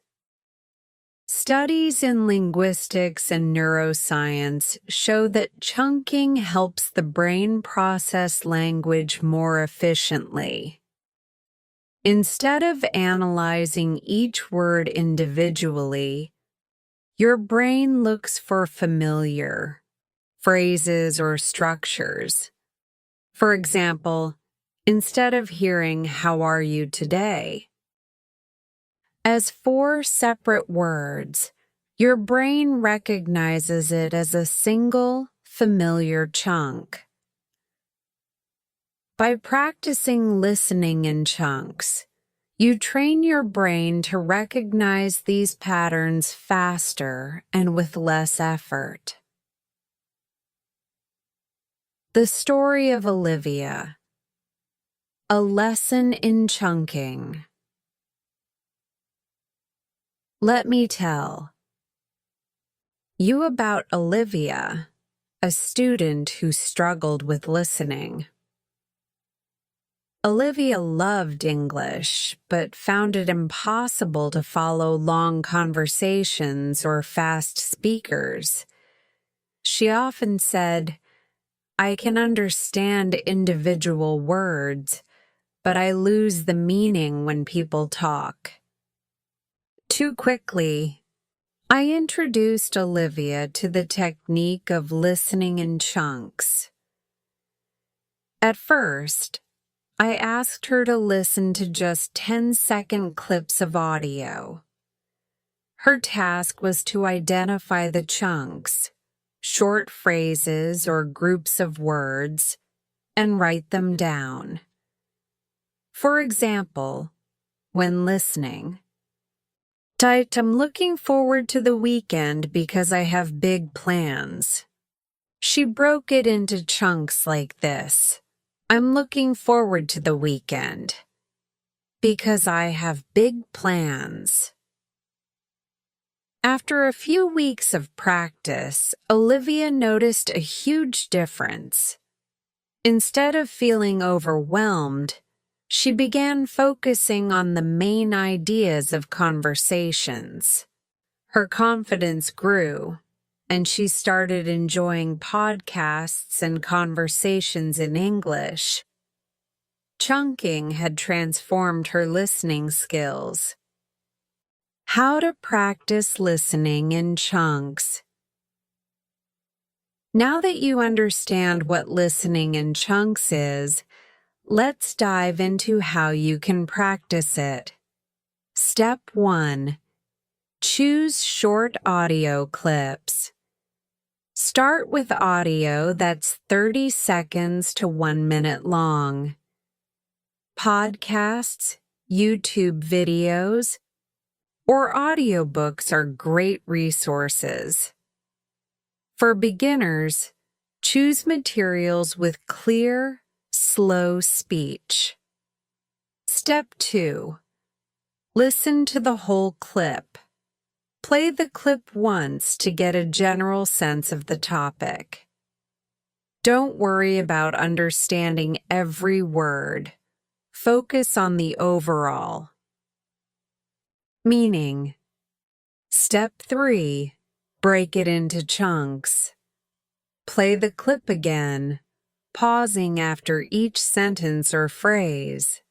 Studies in linguistics and neuroscience show that chunking helps the brain process language more efficiently. Instead of analyzing each word individually, your brain looks for familiar phrases or structures. For example, instead of hearing "how are you today" as 4 separate words, your brain recognizes it as a single, familiar chunk. By practicing listening in chunks, you train your brain to recognize these patterns faster and with less effort. The story of Olivia. A lesson in chunking. Let me tell you about Olivia, a student who struggled with listening. Olivia loved English, but found it impossible to follow long conversations or fast speakers. She often said, "I can understand individual words, but I lose the meaning when people talk too quickly." I introduced Olivia to the technique of listening in chunks. At first, I asked her to listen to just 10-second clips of audio. Her task was to identify the chunks, short phrases or groups of words, and write them down. For example, when listening, typed, "I'm looking forward to the weekend because I have big plans." She broke it into chunks like this. "I'm looking forward to the weekend because I have big plans. After a few weeks of practice, Olivia noticed a huge difference. Instead of feeling overwhelmed, she began focusing on the main ideas of conversations. Her confidence grew, and she started enjoying podcasts and conversations in English. Chunking had transformed her listening skills. How to practice listening in chunks. Now that you understand what listening in chunks is, let's dive into how you can practice it. Step 1. Choose short audio clips. Start with audio that's 30 seconds to 1 minute long. Podcasts, YouTube videos, or audiobooks are great resources. For beginners, choose materials with clear, slow speech. Step 2. Listen to the whole clip. Play the clip once to get a general sense of the topic. Don't worry about understanding every word. Focus on the overall. Meaning. Step 3. Break it into chunks. Play the clip again, pausing after each sentence or phrase.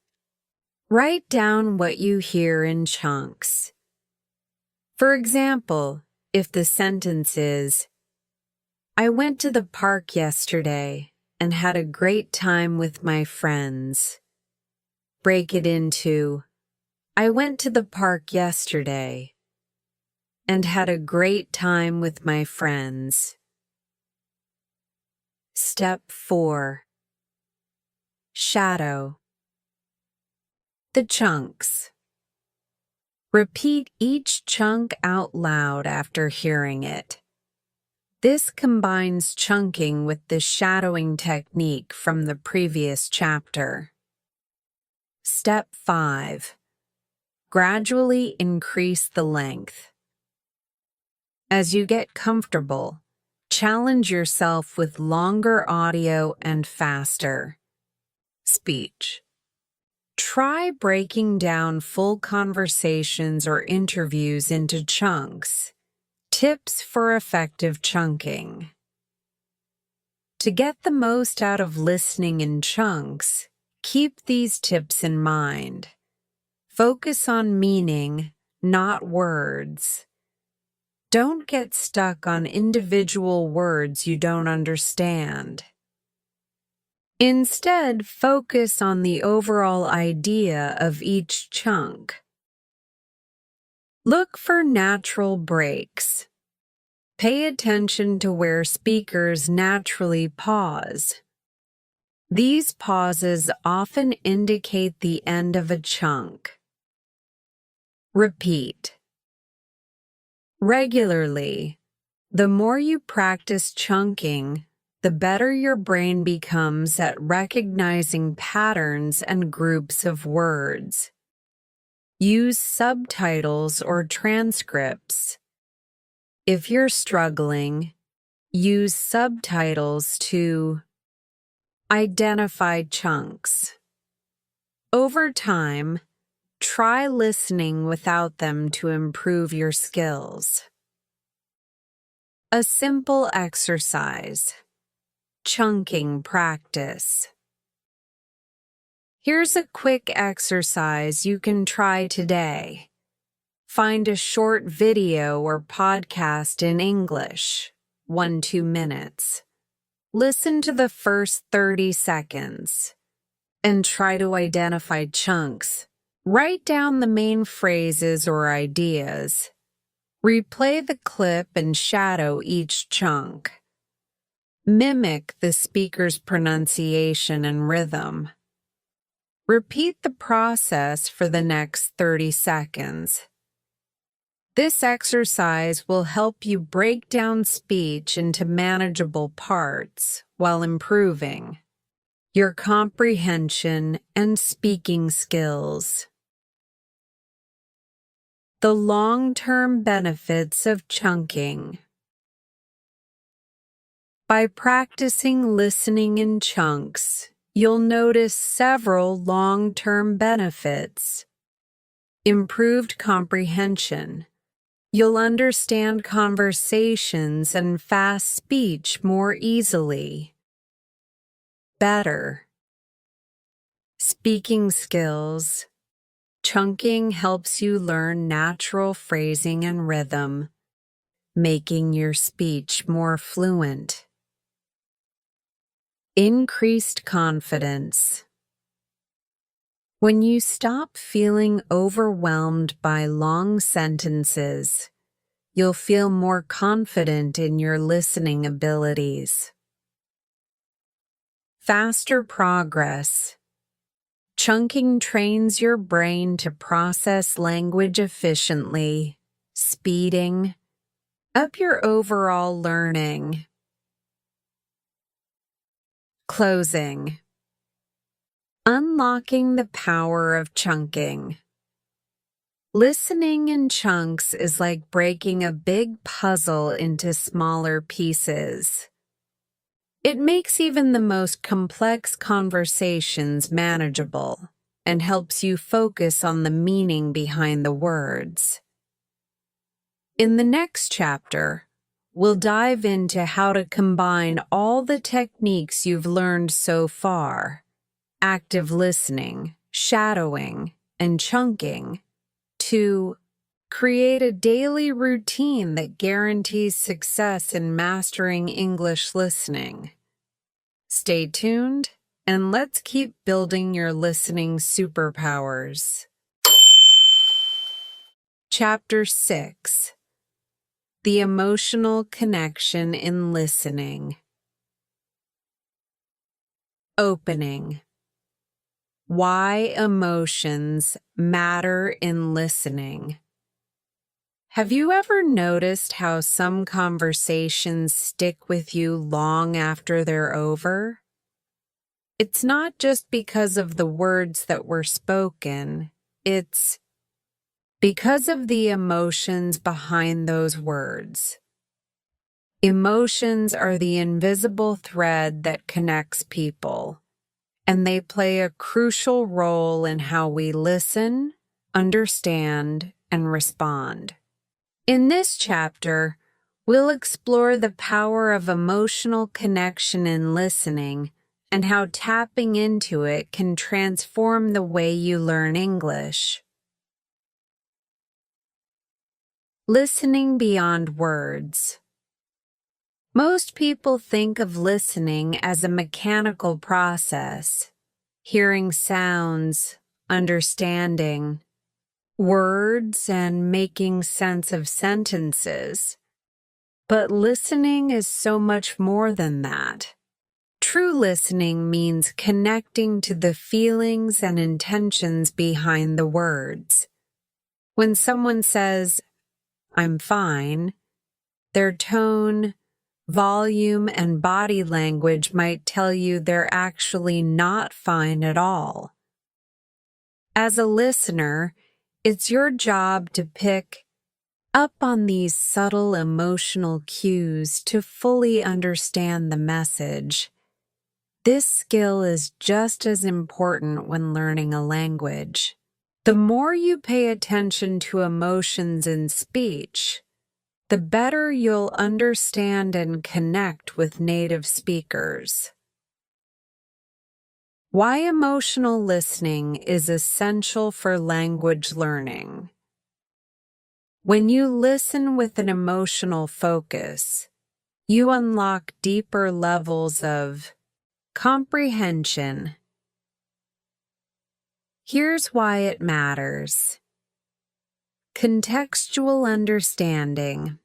Write down what you hear in chunks. For example, if the sentence is, I went to the park yesterday and had a great time with my friends. Break it into, I went to the park yesterday and had a great time with my friends. Step 4. Shadow. The chunks. Repeat each chunk out loud after hearing it. This combines chunking with the shadowing technique from the previous chapter. Step 5. Gradually increase the length. As you get comfortable, challenge yourself with longer audio and faster speech. Try breaking down full conversations or interviews into chunks. Tips for effective chunking. To get the most out of listening in chunks, keep these tips in mind. Focus on meaning, not words. Don't get stuck on individual words you don't understand. Instead, focus on the overall idea of each chunk. Look for natural breaks. Pay attention to where speakers naturally pause. These pauses often indicate the end of a chunk. Repeat. Regularly, the more you practice chunking, the better your brain becomes at recognizing patterns and groups of words. Use subtitles or transcripts. If you're struggling, use subtitles to identify chunks. Over time, try listening without them to improve your skills. A simple exercise. Chunking practice. Here's a quick exercise you can try today. Find a short video or podcast in English, 1-2 minutes. Listen to the first 30 seconds and try to identify chunks. Write down the main phrases or ideas. Replay the clip and shadow each chunk. Mimic the speaker's pronunciation and rhythm. Repeat the process for the next 30 seconds. This exercise will help you break down speech into manageable parts while improving your comprehension and speaking skills. The long-term benefits of chunking. By practicing listening in chunks, you'll notice several long-term benefits. Improved comprehension. You'll understand conversations and fast speech more easily. Better speaking skills. Chunking helps you learn natural phrasing and rhythm, making your speech more fluent. Increased confidence. When you stop feeling overwhelmed by long sentences, you'll feel more confident in your listening abilities. Faster progress. Chunking trains your brain to process language efficiently, speeding up your overall learning. Closing. Unlocking the power of chunking. Listening in chunks is like breaking a big puzzle into smaller pieces. It makes even the most complex conversations manageable and helps you focus on the meaning behind the words. In the next chapter, we'll dive into how to combine all the techniques you've learned so far, active listening, shadowing, and chunking, to create a daily routine that guarantees success in mastering English listening. Stay tuned, and let's keep building your listening superpowers. Chapter 6. The Emotional Connection in Listening. Opening. Why emotions matter in listening. Have you ever noticed how some conversations stick with you long after they're over? It's not just because of the words that were spoken, it's because of the emotions behind those words. Emotions are the invisible thread that connects people, and they play a crucial role in how we listen, understand, and respond. In this chapter, we'll explore the power of emotional connection in listening and how tapping into it can transform the way you learn English. Listening beyond words. Most people think of listening as a mechanical process, hearing sounds, understanding words, and making sense of sentences. But listening is so much more than that. True listening means connecting to the feelings and intentions behind the words. When someone says, "I'm fine," their tone, volume, and body language might tell you they're actually not fine at all. As a listener, it's your job to pick up on these subtle emotional cues to fully understand the message. This skill is just as important when learning a language. The more you pay attention to emotions in speech, the better you'll understand and connect with native speakers. Why emotional listening is essential for language learning. When you listen with an emotional focus, you unlock deeper levels of comprehension. Here's why it matters. Contextual understanding.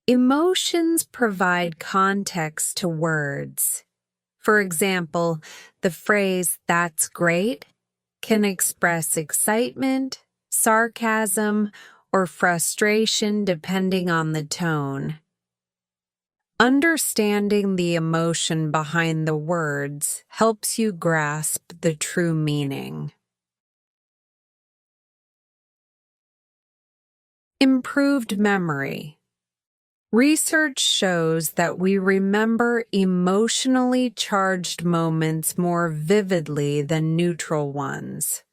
Emotions provide context to words. For example, the phrase "that's great" can express excitement, sarcasm, or frustration depending on the tone. Understanding the emotion behind the words helps you grasp the true meaning. Improved memory. Research shows that we remember emotionally charged moments more vividly than neutral ones.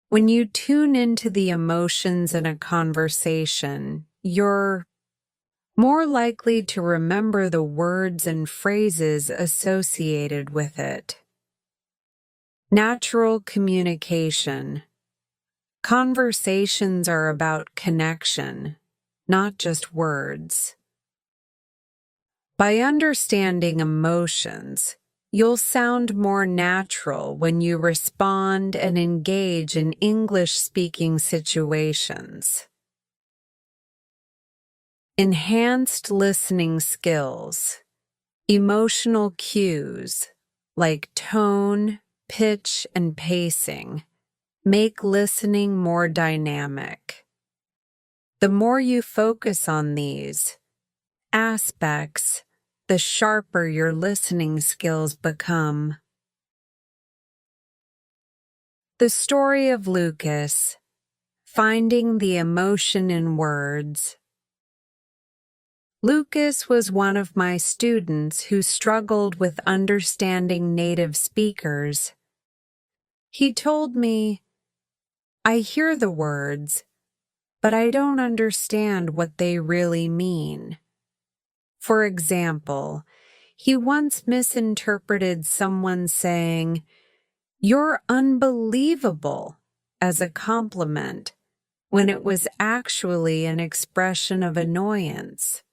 When you tune into the emotions in a conversation, you're more likely to remember the words and phrases associated with it. Natural communication. Conversations are about connection, not just words. By understanding emotions, you'll sound more natural when you respond and engage in English-speaking situations. Enhanced listening skills. Emotional cues, like tone, pitch, and pacing, make listening more dynamic. The more you focus on these aspects, the sharper your listening skills become. The story of Lucas, finding the emotion in words. Lucas was one of my students who struggled with understanding native speakers. He told me, "I hear the words, but I don't understand what they really mean." For example, he once misinterpreted someone saying, "You're unbelievable," as a compliment, when it was actually an expression of annoyance.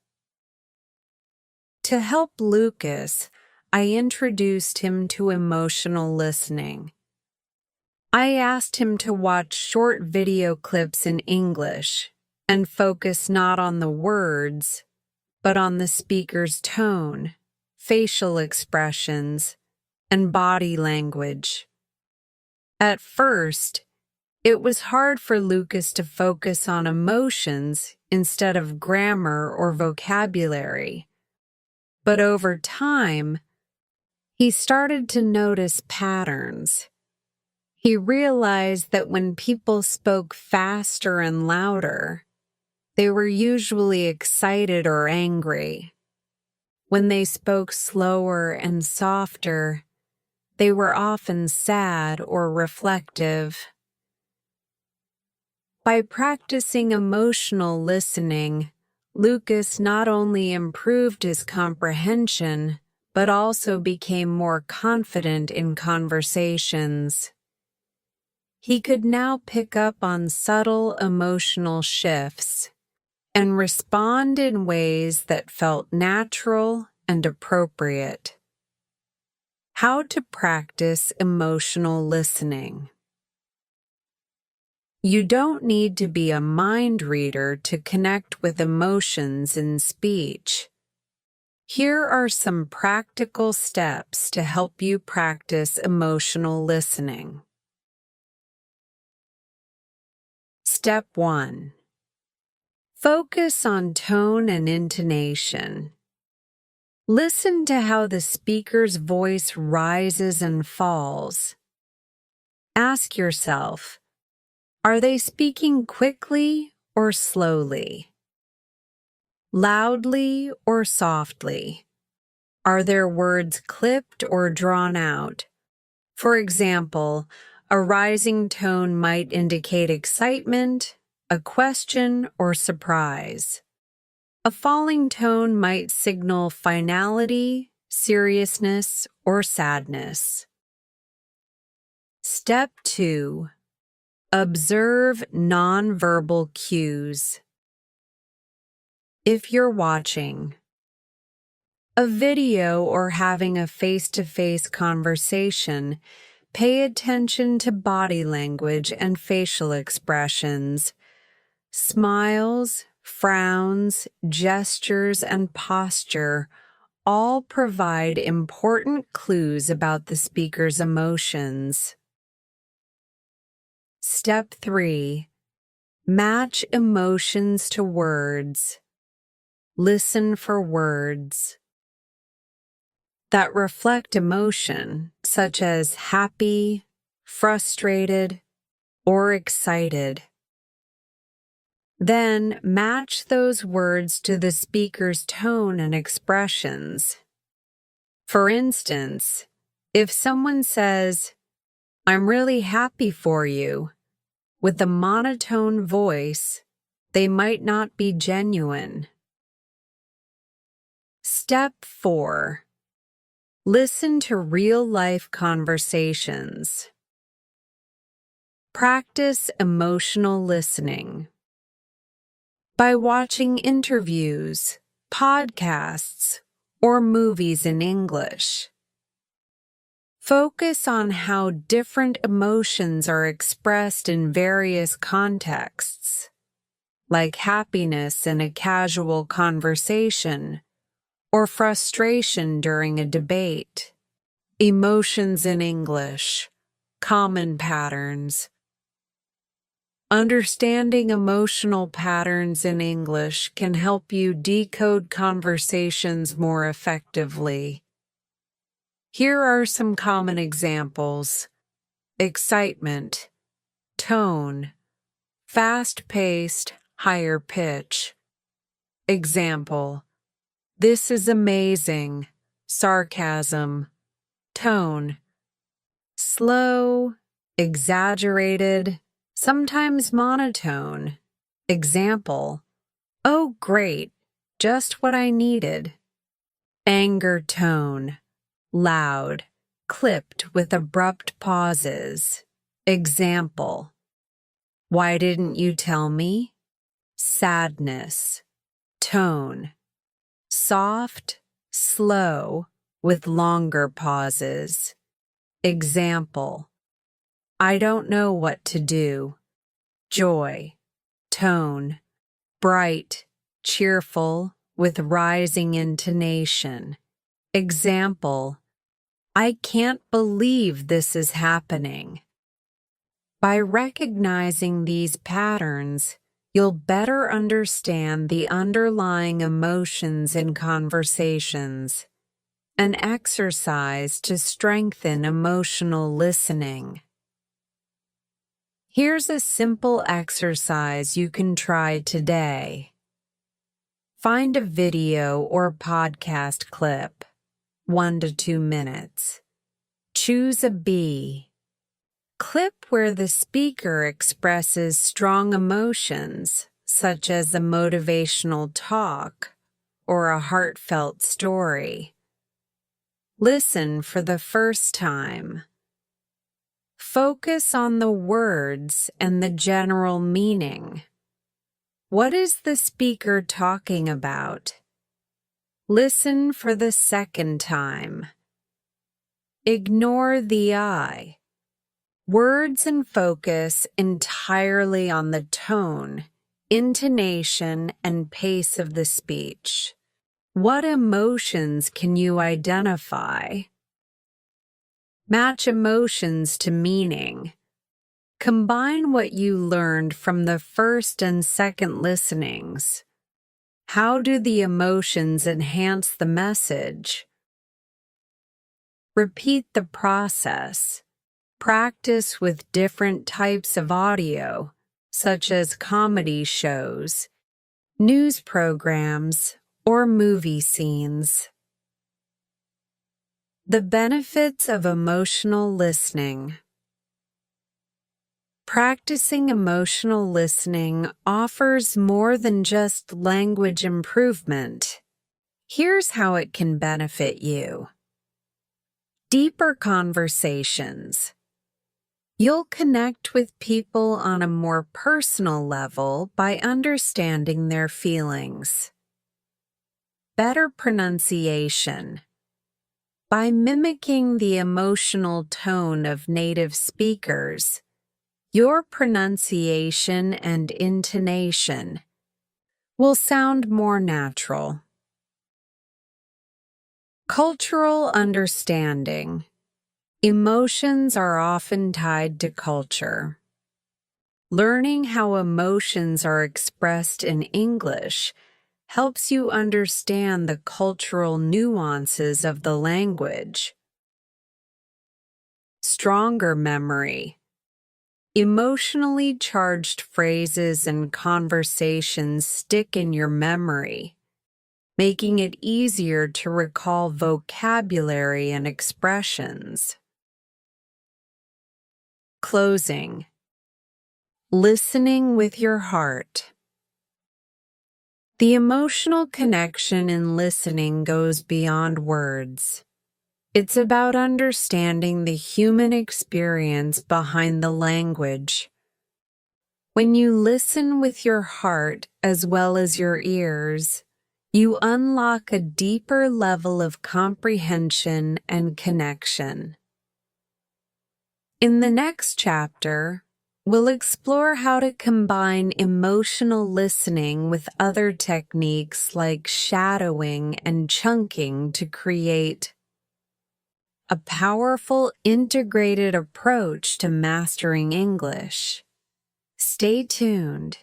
To help Lucas, I introduced him to emotional listening. I asked him to watch short video clips in English and focus not on the words, but on the speaker's tone, facial expressions, and body language. At first, it was hard for Lucas to focus on emotions instead of grammar or vocabulary. But over time, he started to notice patterns. He realized that when people spoke faster and louder, they were usually excited or angry. When they spoke slower and softer, they were often sad or reflective. By practicing emotional listening, Lucas not only improved his comprehension, but also became more confident in conversations. He could now pick up on subtle emotional shifts and respond in ways that felt natural and appropriate. How to practice emotional listening. You don't need to be a mind reader to connect with emotions in speech. Here are some practical steps to help you practice emotional listening. Step 1. Focus on tone and intonation. Listen to how the speaker's voice rises and falls. Ask yourself, are they speaking quickly or slowly? Loudly or softly? Are their words clipped or drawn out? For example, a rising tone might indicate excitement, a question, or surprise. A falling tone might signal finality, seriousness, or sadness. Step 2. Observe nonverbal cues. If you're watching a video or having a face-to-face conversation, pay attention to body language and facial expressions. Smiles, frowns, gestures, and posture all provide important clues about the speaker's emotions. Step 3. Match emotions to words. Listen for words that reflect emotion, such as happy, frustrated, or excited. Then match those words to the speaker's tone and expressions. For instance, if someone says, "I'm really happy for you," with a monotone voice, they might not be genuine. Step 4. Listen to real-life conversations. Practice emotional listening. By watching interviews, podcasts, or movies in English. Focus on how different emotions are expressed in various contexts, like happiness in a casual conversation or frustration during a debate. Emotions in English, common patterns. Understanding emotional patterns in English can help you decode conversations more effectively. Here are some common examples: excitement, tone, fast-paced, higher pitch. Example: "This is amazing," sarcasm, tone, slow, exaggerated, sometimes monotone. Example: "Oh, great, just what I needed." Anger tone, loud, clipped with abrupt pauses. Example: "Why didn't you tell me?" Sadness tone, soft, slow, with longer pauses. Example: "I don't know what to do." Joy tone, bright, cheerful, with rising intonation. Example: "I can't believe this is happening." By recognizing these patterns, you'll better understand the underlying emotions in conversations, an exercise to strengthen emotional listening. Here's a simple exercise you can try today. Find a video or podcast clip, 1 to 2 minutes. Choose a B. Clip where the speaker expresses strong emotions, such as a motivational talk or a heartfelt story. Listen for the first time. Focus on the words and the general meaning. What is the speaker talking about? Listen for the second time. Ignore the I. Words and focus entirely on the tone, intonation, and pace of the speech. What emotions can you identify? Match emotions to meaning. Combine what you learned from the first and second listenings. How do the emotions enhance the message? Repeat the process. Practice with different types of audio, such as comedy shows, news programs, or movie scenes. The benefits of emotional listening. Practicing emotional listening offers more than just language improvement. Here's how it can benefit you. Deeper conversations. You'll connect with people on a more personal level by understanding their feelings. Better pronunciation. By mimicking the emotional tone of native speakers, your pronunciation and intonation will sound more natural. Cultural understanding. Emotions are often tied to culture. Learning how emotions are expressed in English helps you understand the cultural nuances of the language. Stronger memory. Emotionally charged phrases and conversations stick in your memory, making it easier to recall vocabulary and expressions. Closing. Listening with your heart. The emotional connection in listening goes beyond words. It's about understanding the human experience behind the language. When you listen with your heart as well as your ears, you unlock a deeper level of comprehension and connection. In the next chapter, we'll explore how to combine emotional listening with other techniques like shadowing and chunking to create a powerful integrated approach to mastering English. Stay tuned.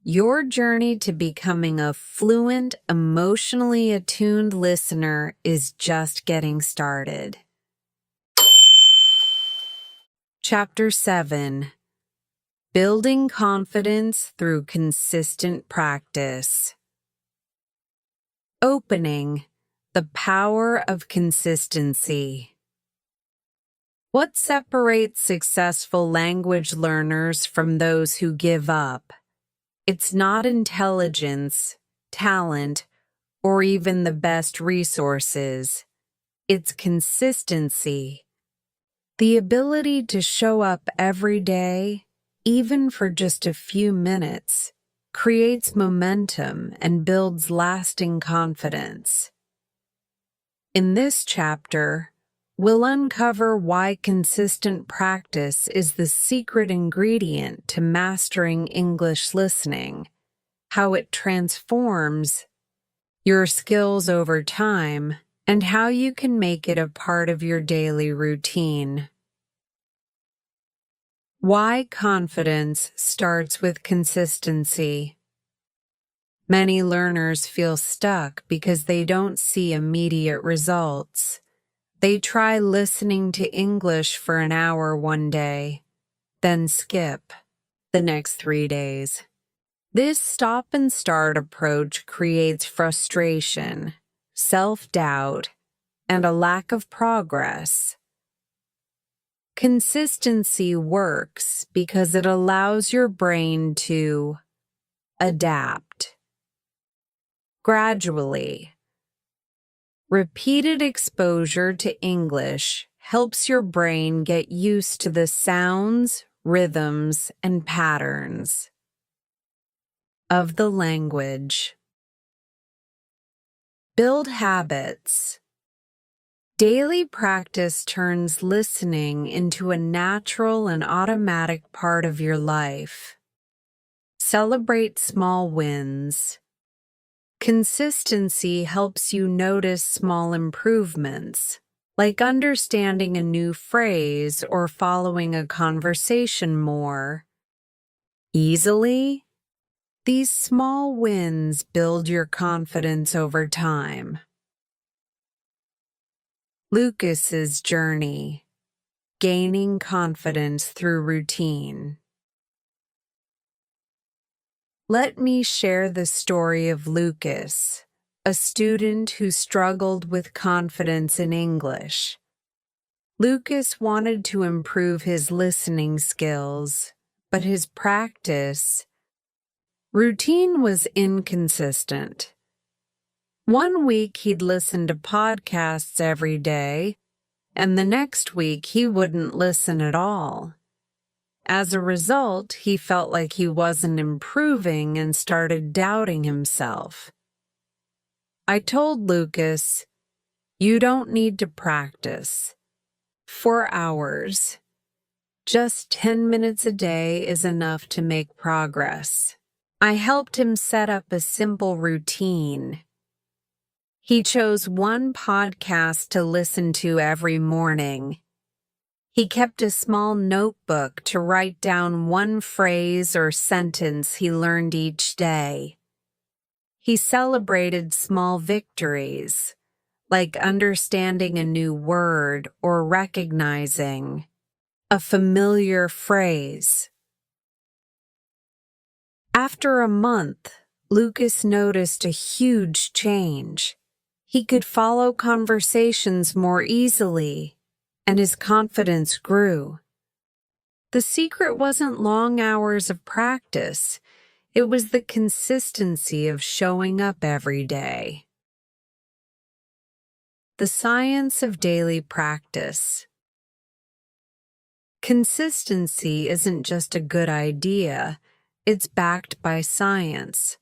Your journey to becoming a fluent, emotionally attuned listener is just getting started. Chapter 7. Building Confidence Through Consistent Practice. Opening. The power of consistency. What separates successful language learners from those who give up? It's not intelligence, talent, or even the best resources. It's consistency. The ability to show up every day, even for just a few minutes, creates momentum and builds lasting confidence. In this chapter, we'll uncover why consistent practice is the secret ingredient to mastering English listening, how it transforms your skills over time, and how you can make it a part of your daily routine. Why confidence starts with consistency. Many learners feel stuck because they don't see immediate results. They try listening to English for an hour one day, then skip the next 3 days. This stop-and-start approach creates frustration, self-doubt, and a lack of progress. Consistency works because it allows your brain to adapt. Gradually, repeated exposure to English helps your brain get used to the sounds, rhythms, and patterns of the language. Build habits. Daily practice turns listening into a natural and automatic part of your life. Celebrate small wins. Consistency helps you notice small improvements, like understanding a new phrase or following a conversation more easily. These small wins build your confidence over time. Lucas's journey, gaining confidence through routine. Let me share the story of Lucas, a student who struggled with confidence in English. Lucas wanted to improve his listening skills, but his practice routine was inconsistent. One week he'd listen to podcasts every day, and the next week he wouldn't listen at all. As a result, he felt like he wasn't improving and started doubting himself. I told Lucas, "You don't need to practice for hours. Just 10 minutes a day is enough to make progress." I helped him set up a simple routine. He chose one podcast to listen to every morning. He kept a small notebook to write down one phrase or sentence he learned each day. He celebrated small victories, like understanding a new word or recognizing a familiar phrase. After a month, Lucas noticed a huge change. He could follow conversations more easily, and his confidence grew. The secret wasn't long hours of practice. It was the consistency of showing up every day. The science of daily practice. Consistency isn't just a good idea, it's backed by science.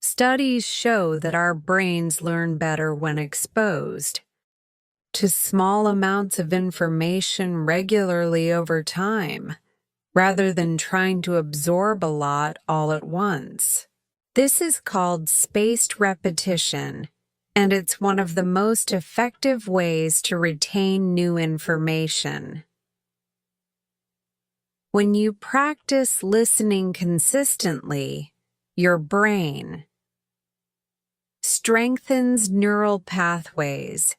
Studies show that our brains learn better when exposed to small amounts of information regularly over time, rather than trying to absorb a lot all at once. This is called spaced repetition, and it's one of the most effective ways to retain new information. When you practice listening consistently, your brain strengthens neural pathways,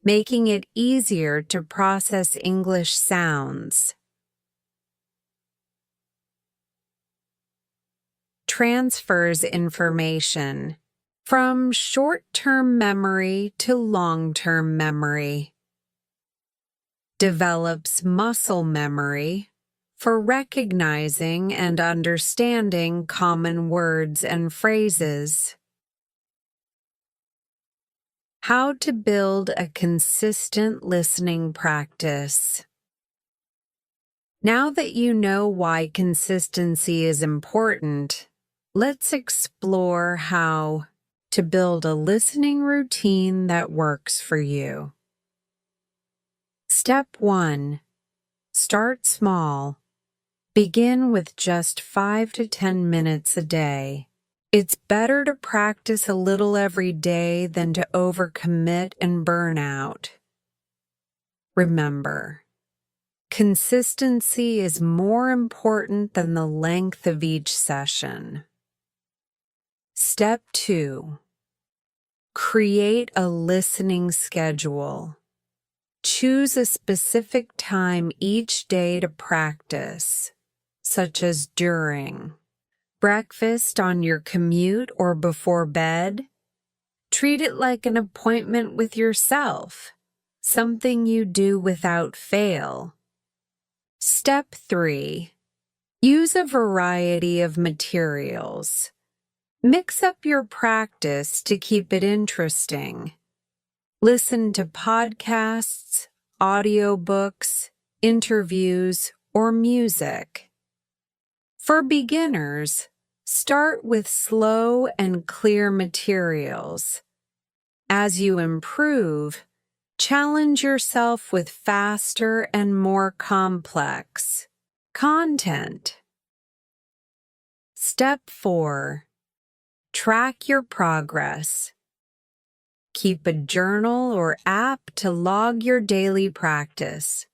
making it easier to process English sounds. Transfers information from short-term memory to long-term memory. Develops muscle memory for recognizing and understanding common words and phrases. How to build a consistent listening practice. Now that you know why consistency is important, let's explore how to build a listening routine that works for you. Step 1. Start small. Begin with just 5 to 10 minutes a day. It's better to practice a little every day than to overcommit and burn out. Remember, consistency is more important than the length of each session. Step 2. Create a listening schedule. Choose a specific time each day to practice, such as during breakfast, on your commute, or before bed. Treat it like an appointment with yourself, something you do without fail. Step 3. Use a variety of materials. Mix up your practice to keep it interesting. Listen to podcasts, audiobooks, interviews, or music. For beginners, start with slow and clear materials. As you improve, challenge yourself with faster and more complex content. Step 4. Track your progress. Keep a journal or app to log your daily practice.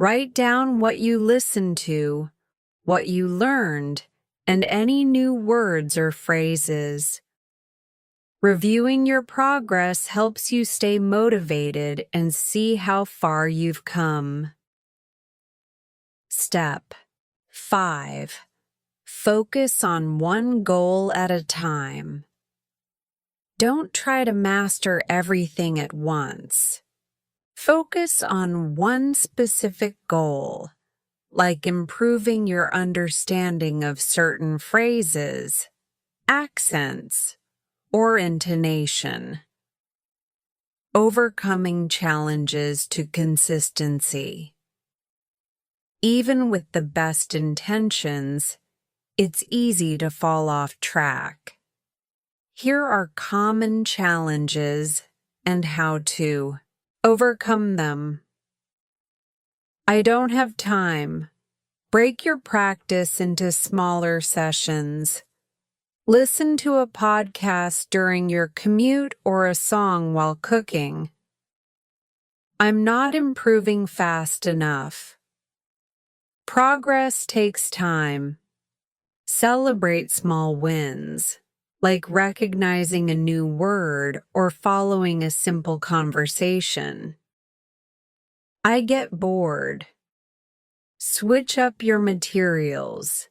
Write down what you listened to, what you learned, and any new words or phrases. Reviewing your progress helps you stay motivated and see how far you've come. Step 5. Focus on one goal at a time. Don't try to master everything at once. Focus on one specific goal, like improving your understanding of certain phrases, accents, or intonation. Overcoming challenges to consistency. Even with the best intentions, it's easy to fall off track. Here are common challenges and how to overcome them. I don't have time. Break your practice into smaller sessions. Listen to a podcast during your commute or a song while cooking. I'm not improving fast enough. Progress takes time. Celebrate small wins, like recognizing a new word or following a simple conversation. I get bored. Switch up your materials.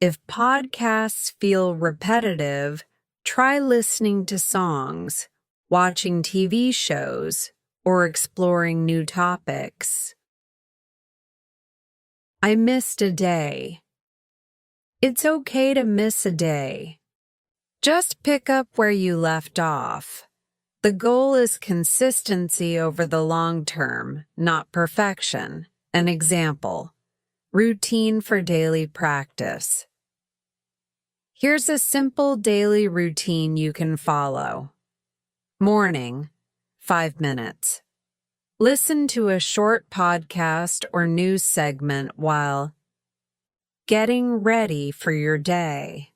If podcasts feel repetitive, try listening to songs, watching TV shows, or exploring new topics. I missed a day. It's okay to miss a day. Just pick up where you left off. The goal is consistency over the long term, not perfection. An example: routine for daily practice. Here's a simple daily routine you can follow. Morning, 5 minutes. Listen to a short podcast or news segment while getting ready for your day.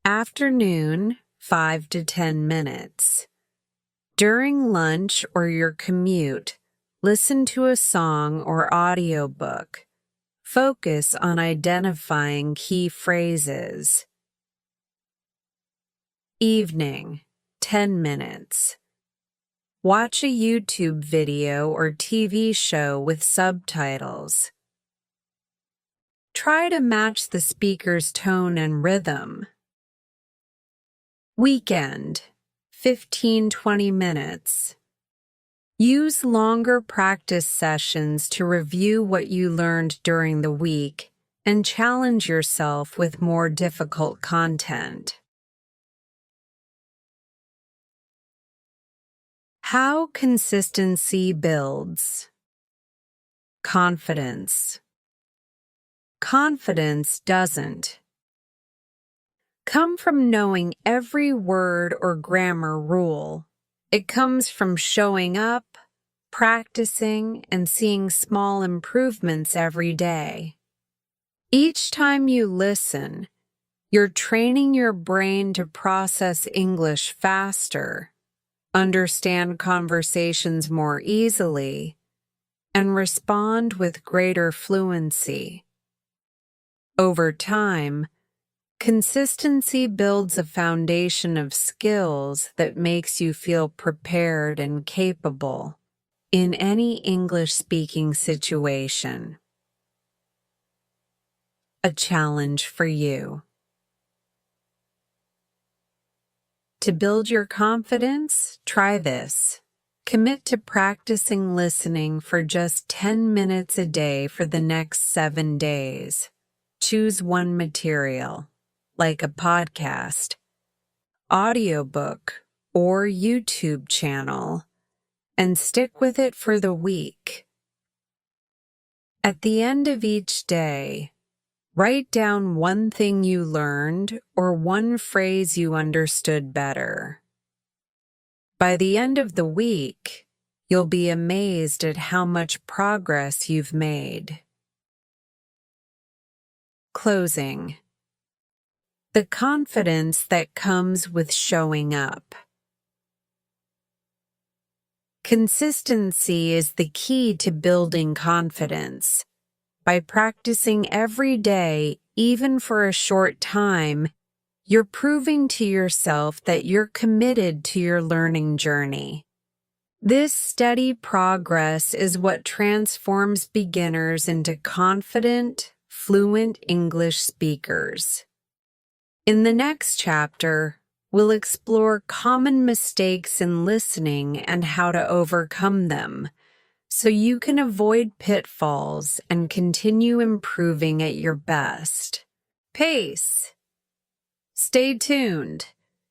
Afternoon, 5 to 10 minutes. During lunch or your commute, listen to a song or audiobook. Focus on identifying key phrases. Evening, 10 minutes. Watch a YouTube video or TV show with subtitles. Try to match the speaker's tone and rhythm. Weekend, 15-20 minutes. Use longer practice sessions to review what you learned during the week and challenge yourself with more difficult content. How consistency builds. Confidence. Confidence doesn't come from knowing every word or grammar rule. It comes from showing up, practicing, and seeing small improvements every day. Each time you listen, you're training your brain to process English faster, understand conversations more easily, and respond with greater fluency. Over time, consistency builds a foundation of skills that makes you feel prepared and capable in any English-speaking situation. A challenge for you. To build your confidence, try this. Commit to practicing listening for just 10 minutes a day for the next 7 days. Choose one material, like a podcast, audiobook, or YouTube channel, and stick with it for the week. At the end of each day, write down one thing you learned or one phrase you understood better. By the end of the week, you'll be amazed at how much progress you've made. Closing. The confidence that comes with showing up. Consistency is the key to building confidence. By practicing every day, even for a short time, you're proving to yourself that you're committed to your learning journey. This steady progress is what transforms beginners into confident, fluent English speakers. In the next chapter, we'll explore common mistakes in listening and how to overcome them, so you can avoid pitfalls and continue improving at your best. Pace. Stay tuned.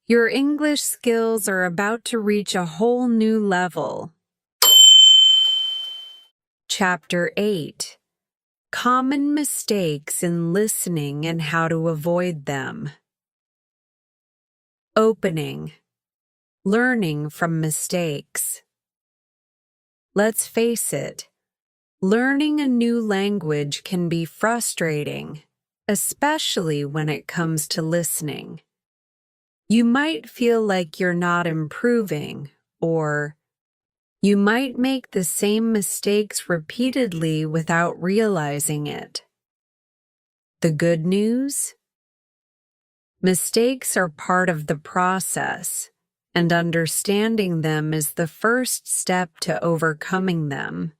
Your English skills are about to reach a whole new level. Chapter 8. Common mistakes in listening and how to avoid them. Opening. Learning from mistakes. Let's face it, learning a new language can be frustrating, especially when it comes to listening. You might feel like you're not improving, or you might make the same mistakes repeatedly without realizing it. The good news? Mistakes are part of the process, and understanding them is the first step to overcoming them.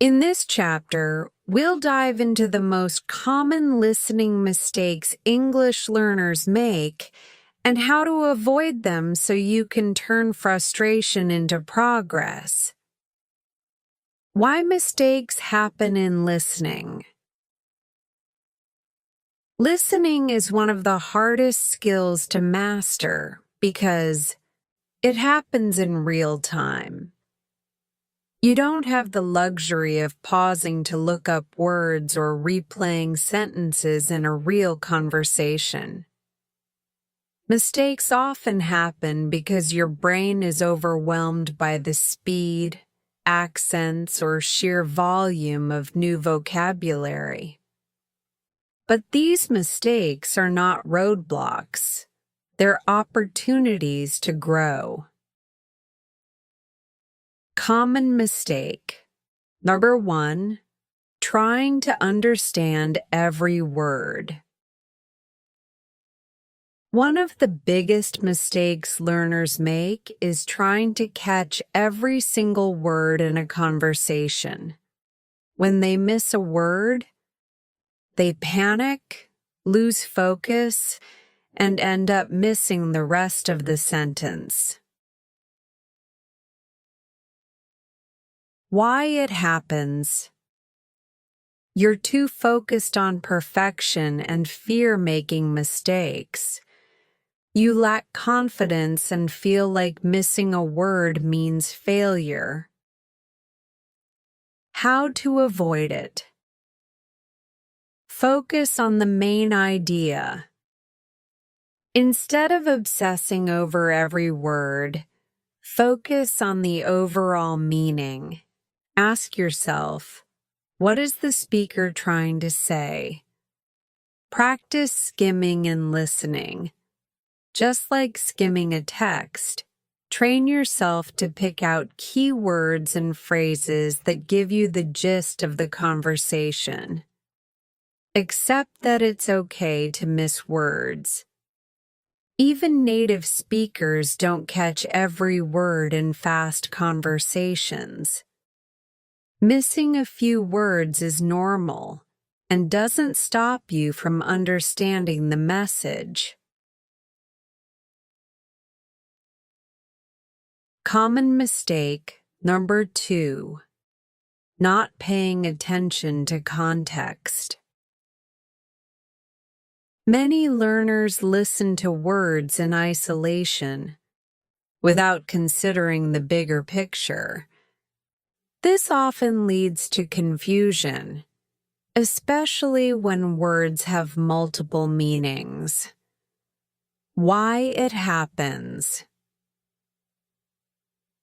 In this chapter, we'll dive into the most common listening mistakes English learners make and how to avoid them so you can turn frustration into progress. Why mistakes happen in listening. Listening is one of the hardest skills to master because it happens in real time. You don't have the luxury of pausing to look up words or replaying sentences in a real conversation. Mistakes often happen because your brain is overwhelmed by the speed, accents, or sheer volume of new vocabulary. But these mistakes are not roadblocks. They're opportunities to grow. Common mistake. Number 1, trying to understand every word. One of the biggest mistakes learners make is trying to catch every single word in a conversation. When they miss a word, they panic, lose focus, and end up missing the rest of the sentence. Why it happens. You're too focused on perfection and fear making mistakes. You lack confidence and feel like missing a word means failure. How to avoid it. Focus on the main idea. Instead of obsessing over every word, focus on the overall meaning. Ask yourself, what is the speaker trying to say? Practice skimming and listening. Just like skimming a text, train yourself to pick out key words and phrases that give you the gist of the conversation. Accept that it's okay to miss words. Even native speakers don't catch every word in fast conversations. Missing a few words is normal and doesn't stop you from understanding the message. Common mistake number 2, not paying attention to context. Many learners listen to words in isolation, without considering the bigger picture. This often leads to confusion, especially when words have multiple meanings. Why it happens.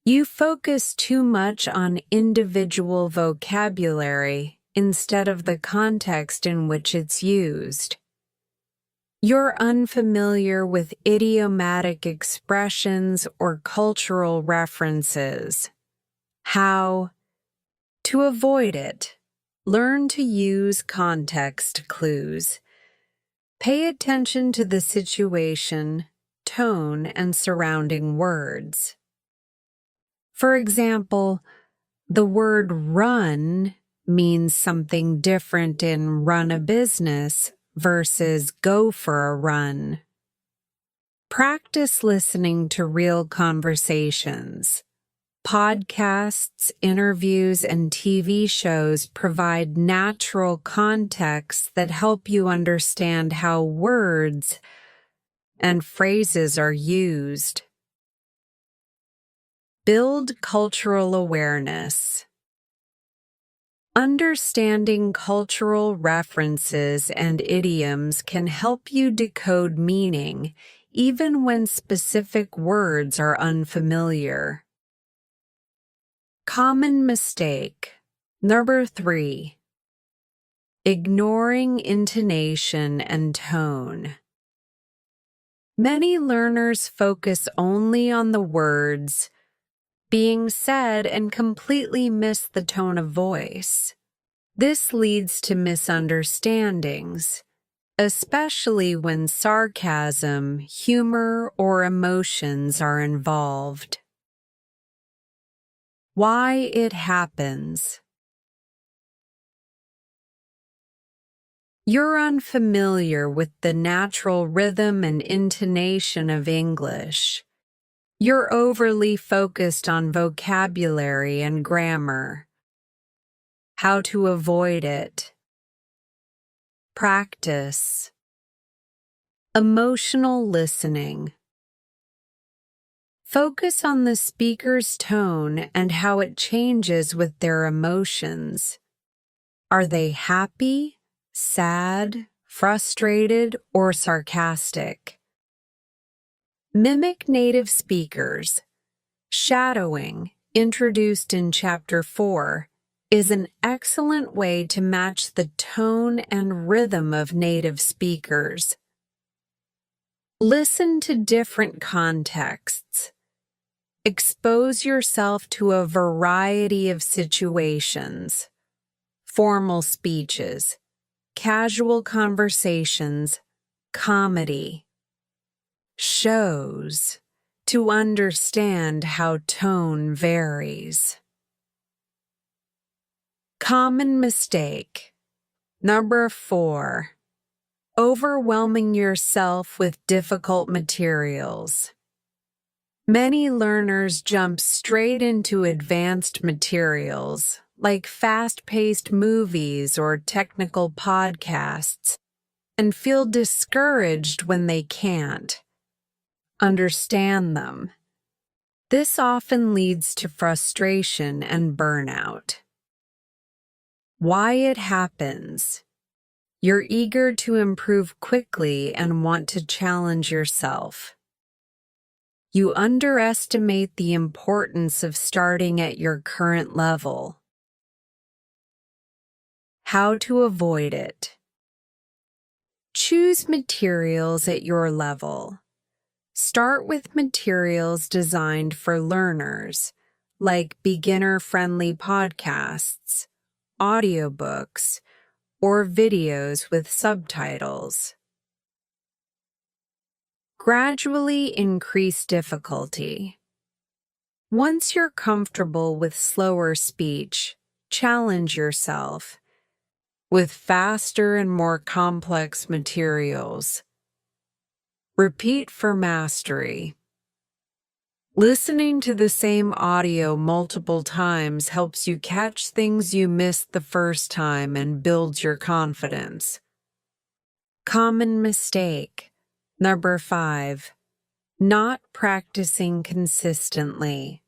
You focus too much on individual vocabulary instead of the context in which it's used. You're unfamiliar with idiomatic expressions or cultural references. How? To avoid it, learn to use context clues. Pay attention to the situation, tone, and surrounding words. For example, the word run means something different in run a business versus go for a run. Practice listening to real conversations. Podcasts, interviews, and TV shows provide natural context that help you understand how words and phrases are used. Build cultural awareness. Understanding cultural references and idioms can help you decode meaning, even when specific words are unfamiliar. Common mistake. Number 3. Ignoring intonation and tone. Many learners focus only on the words being said and completely miss the tone of voice. This leads to misunderstandings, especially when sarcasm, humor, or emotions are involved. Why it happens. You're unfamiliar with the natural rhythm and intonation of English. You're overly focused on vocabulary and grammar. How to avoid it. Practice. Emotional listening. Focus on the speaker's tone and how it changes with their emotions. Are they happy, sad, frustrated, or sarcastic? Mimic native speakers. Shadowing, introduced in Chapter 4, is an excellent way to match the tone and rhythm of native speakers. Listen to different contexts. Expose yourself to a variety of situations. Formal speeches, casual conversations, comedy. Shows to understand how tone varies. Common mistake. Number 4. Overwhelming yourself with difficult materials. Many learners jump straight into advanced materials, like fast-paced movies or technical podcasts, and feel discouraged when they can't understand them. This often leads to frustration and burnout. Why it happens. You're eager to improve quickly and want to challenge yourself. You underestimate the importance of starting at your current level. How to avoid it. Choose materials at your level. Start with materials designed for learners, like beginner-friendly podcasts, audiobooks, or videos with subtitles. Gradually increase difficulty. Once you're comfortable with slower speech, challenge yourself with faster and more complex materials. Repeat for mastery. Listening to the same audio multiple times helps you catch things you missed the first time and builds your confidence. Common mistake. Number 5. Not practicing consistently.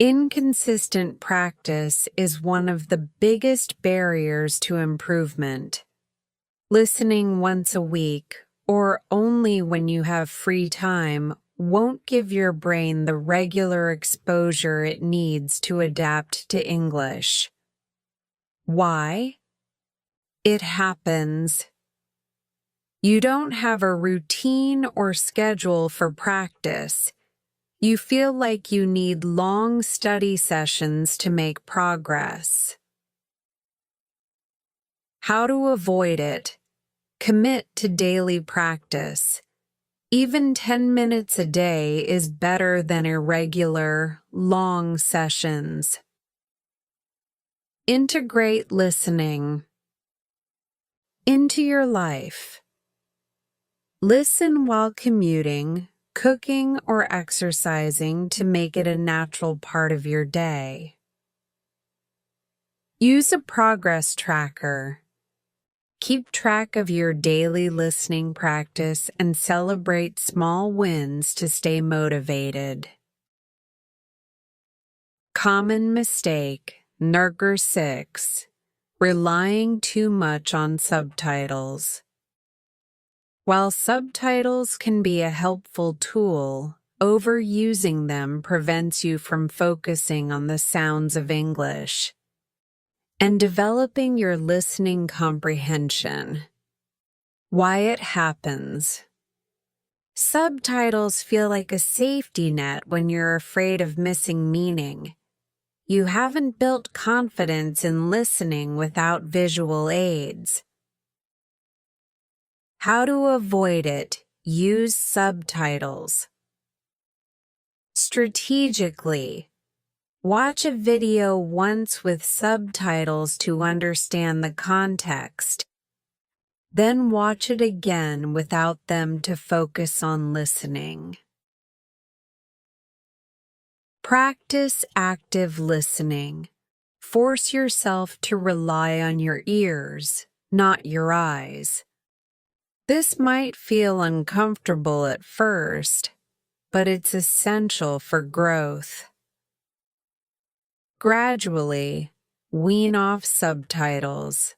Inconsistent practice is one of the biggest barriers to improvement. Listening once a week, or only when you have free time, won't give your brain the regular exposure it needs to adapt to English. Why? It happens. You don't have a routine or schedule for practice. You feel like you need long study sessions to make progress. How to avoid it. Commit to daily practice. Even 10 minutes a day is better than irregular, long sessions. Integrate listening into your life. Listen while commuting, cooking, or exercising to make it a natural part of your day. Use a progress tracker. Keep track of your daily listening practice and celebrate small wins to stay motivated. Common mistake, number 6. Relying too much on subtitles. While subtitles can be a helpful tool, overusing them prevents you from focusing on the sounds of English and developing your listening comprehension. Why it happens. Subtitles feel like a safety net when you're afraid of missing meaning. You haven't built confidence in listening without visual aids. How to avoid it. Use subtitles. Strategically. Watch a video once with subtitles to understand the context. Then watch it again without them to focus on listening. Practice active listening. Force yourself to rely on your ears, not your eyes. This might feel uncomfortable at first, but it's essential for growth. Gradually, wean off subtitles.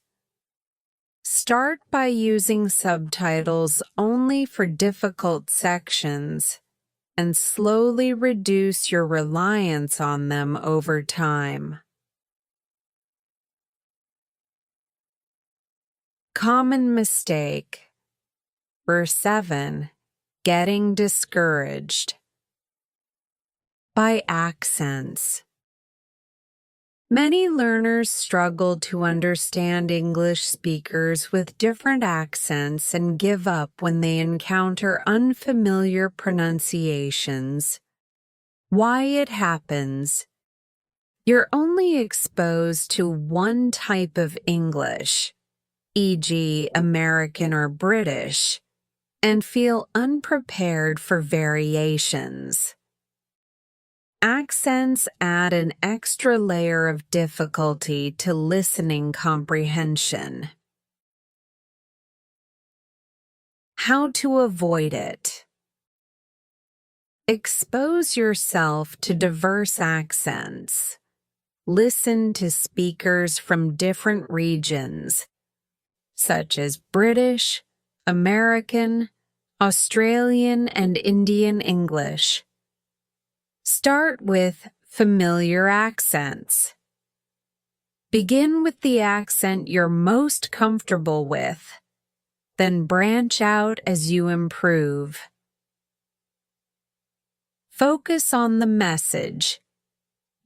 Start by using subtitles only for difficult sections and slowly reduce your reliance on them over time. Common mistake. Verse 7. Getting discouraged. By accents. Many learners struggle to understand English speakers with different accents and give up when they encounter unfamiliar pronunciations. Why it happens? You're only exposed to one type of English, e.g., American or British, and feel unprepared for variations. Accents add an extra layer of difficulty to listening comprehension. How to avoid it? Expose yourself to diverse accents. Listen to speakers from different regions, such as British, American, Australian, and Indian English. Start with familiar accents. Begin with the accent you're most comfortable with, then branch out as you improve. Focus on the message.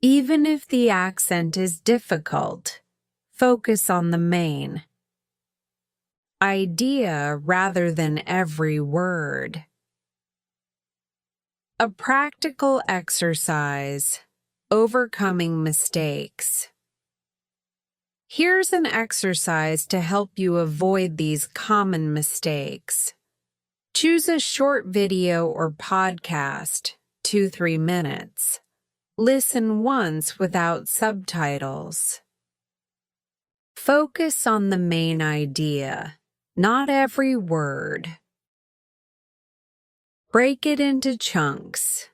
Even if the accent is difficult, focus on the main idea rather than every word. A practical exercise, overcoming mistakes. Here's an exercise to help you avoid these common mistakes. Choose a short video or podcast, 2-3 minutes. Listen once without subtitles. Focus on the main idea, not every word. Break it into chunks,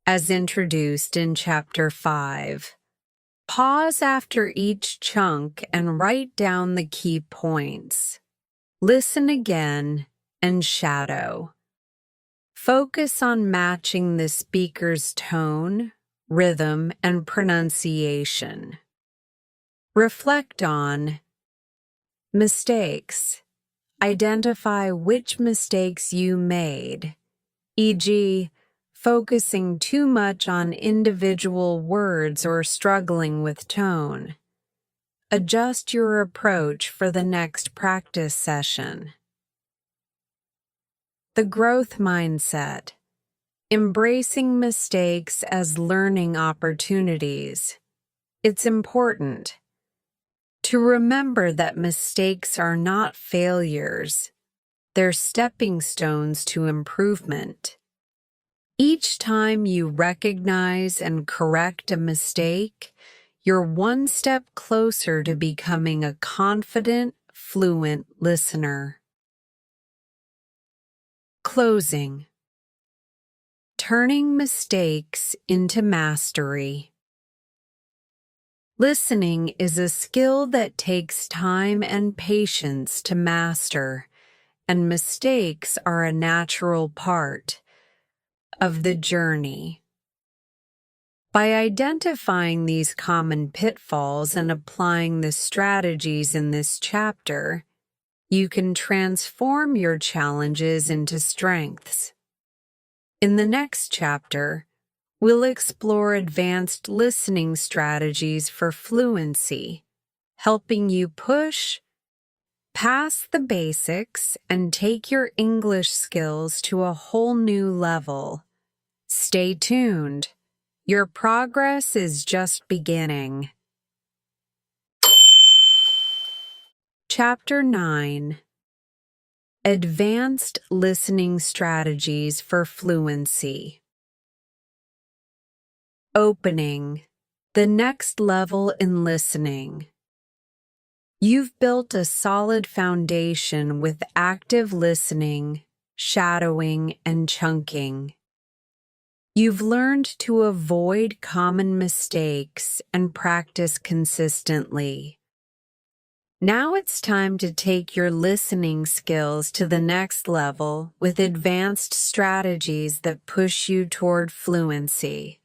as introduced in Chapter 5. Pause after each chunk and write down the key points. Listen again and shadow. Focus on matching the speaker's tone, rhythm, and pronunciation. Reflect on mistakes. Identify which mistakes you made, e.g., focusing too much on individual words or struggling with tone. Adjust your approach for the next practice session. The growth mindset. Embracing mistakes as learning opportunities. It's important to remember that mistakes are not failures. They're stepping stones to improvement. Each time you recognize and correct a mistake, you're one step closer to becoming a confident, fluent listener. Closing. Turning mistakes into mastery. Listening is a skill that takes time and patience to master, and mistakes are a natural part of the journey. By identifying these common pitfalls and applying the strategies in this chapter, you can transform your challenges into strengths. In the next chapter, we'll explore advanced listening strategies for fluency, helping you push past the basics and take your English skills to a whole new level. Stay tuned. Your progress is just beginning. Chapter 9. Advanced Listening Strategies for Fluency. Opening. The next level in listening. You've built a solid foundation with active listening, shadowing, and chunking. You've learned to avoid common mistakes and practice consistently. Now it's time to take your listening skills to the next level with advanced strategies that push you toward fluency.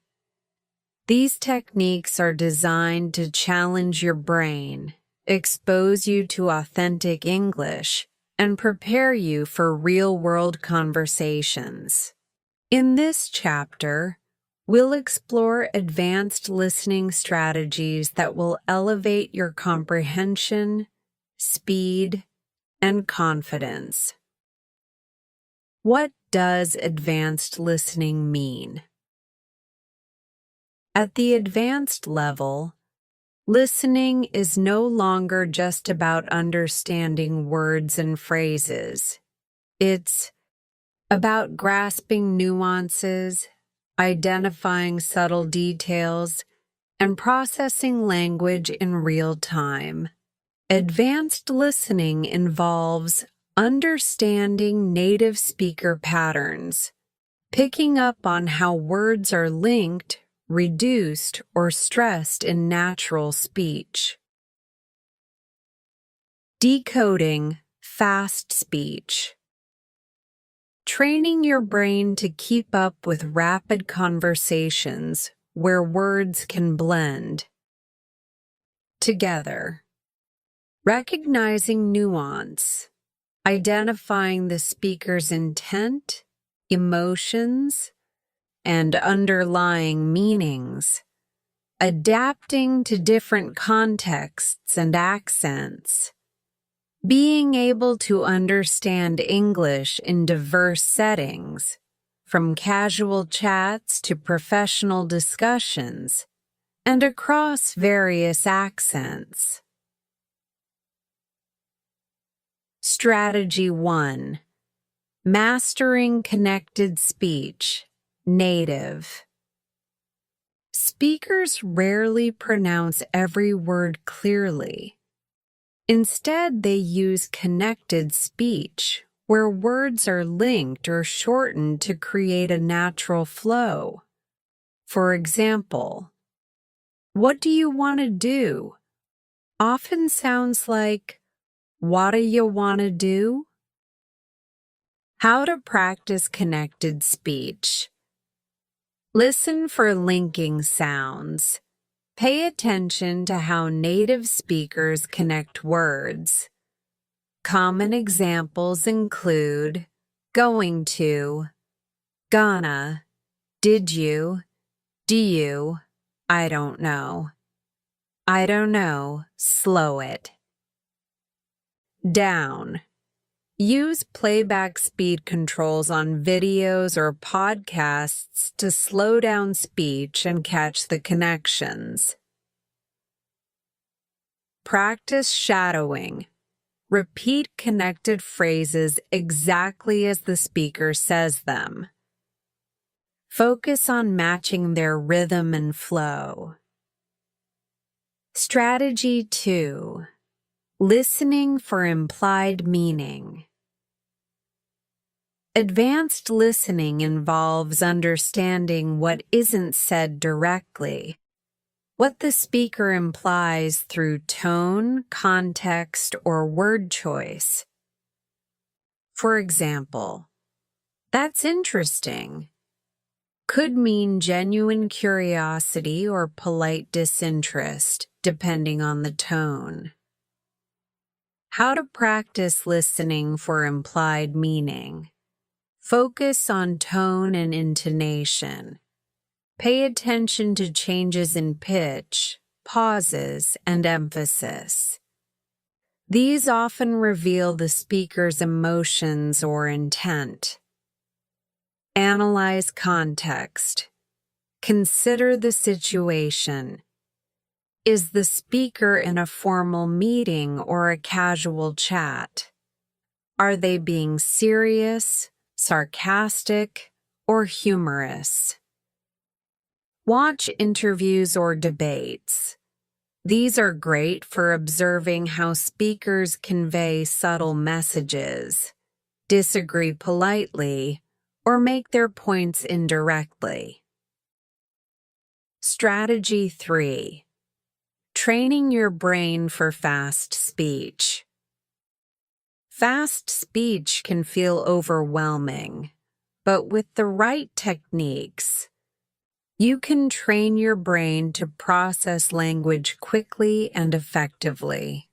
These techniques are designed to challenge your brain, expose you to authentic English, and prepare you for real-world conversations. In this chapter, we'll explore advanced listening strategies that will elevate your comprehension, speed, and confidence. What does advanced listening mean? At the advanced level, listening is no longer just about understanding words and phrases. It's about grasping nuances, identifying subtle details, and processing language in real time. Advanced listening involves understanding native speaker patterns, picking up on how words are linked, reduced, or stressed in natural speech. Decoding fast speech. Training your brain to keep up with rapid conversations where words can blend together. Recognizing nuance, identifying the speaker's intent, emotions, and underlying meanings, adapting to different contexts and accents, being able to understand English in diverse settings, from casual chats to professional discussions, and across various accents. Strategy 1. Mastering connected speech. Native. Speakers rarely pronounce every word clearly. Instead, they use connected speech, where words are linked or shortened to create a natural flow. For example, "What do you want to do?" often sounds like, "What do you want to do?" How to practice connected speech. Listen for linking sounds. Pay attention to how native speakers connect words. Common examples include going to, gonna, did you, do you, I don't know. I don't know, slow it. Down. Use playback speed controls on videos or podcasts to slow down speech and catch the connections. Practice shadowing. Repeat connected phrases exactly as the speaker says them. Focus on matching their rhythm and flow. Strategy 2. Listening for implied meaning. Advanced listening involves understanding what isn't said directly, what the speaker implies through tone, context, or word choice. For example, "That's interesting" could mean genuine curiosity or polite disinterest, depending on the tone. How to practice listening for implied meaning. Focus on tone and intonation. Pay attention to changes in pitch, pauses, and emphasis. These often reveal the speaker's emotions or intent. Analyze context. Consider the situation. Is the speaker in a formal meeting or a casual chat? Are they being serious, sarcastic, or humorous? Watch interviews or debates. These are great for observing how speakers convey subtle messages, disagree politely, or make their points indirectly. Strategy 3. Training your brain for fast speech. Fast speech can feel overwhelming, but with the right techniques, you can train your brain to process language quickly and effectively.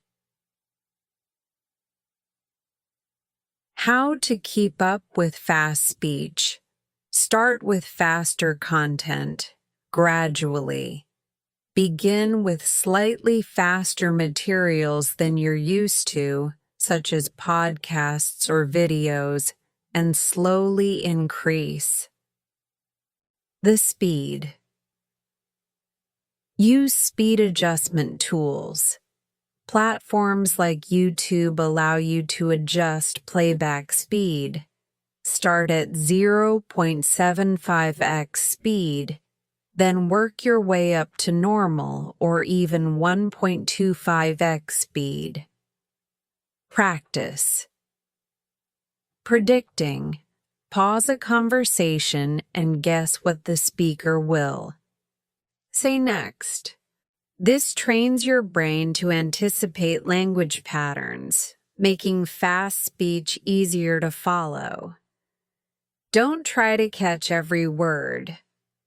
How to keep up with fast speech. Start with faster content, gradually. Begin with slightly faster materials than you're used to, such as podcasts or videos, and slowly increase the speed. Use speed adjustment tools. Platforms like YouTube allow you to adjust playback speed. Start at 0.75x speed, then work your way up to normal or even 1.25x speed. Practice. Predicting. Pause a conversation and guess what the speaker will say next. This trains your brain to anticipate language patterns, making fast speech easier to follow. Don't try to catch every word.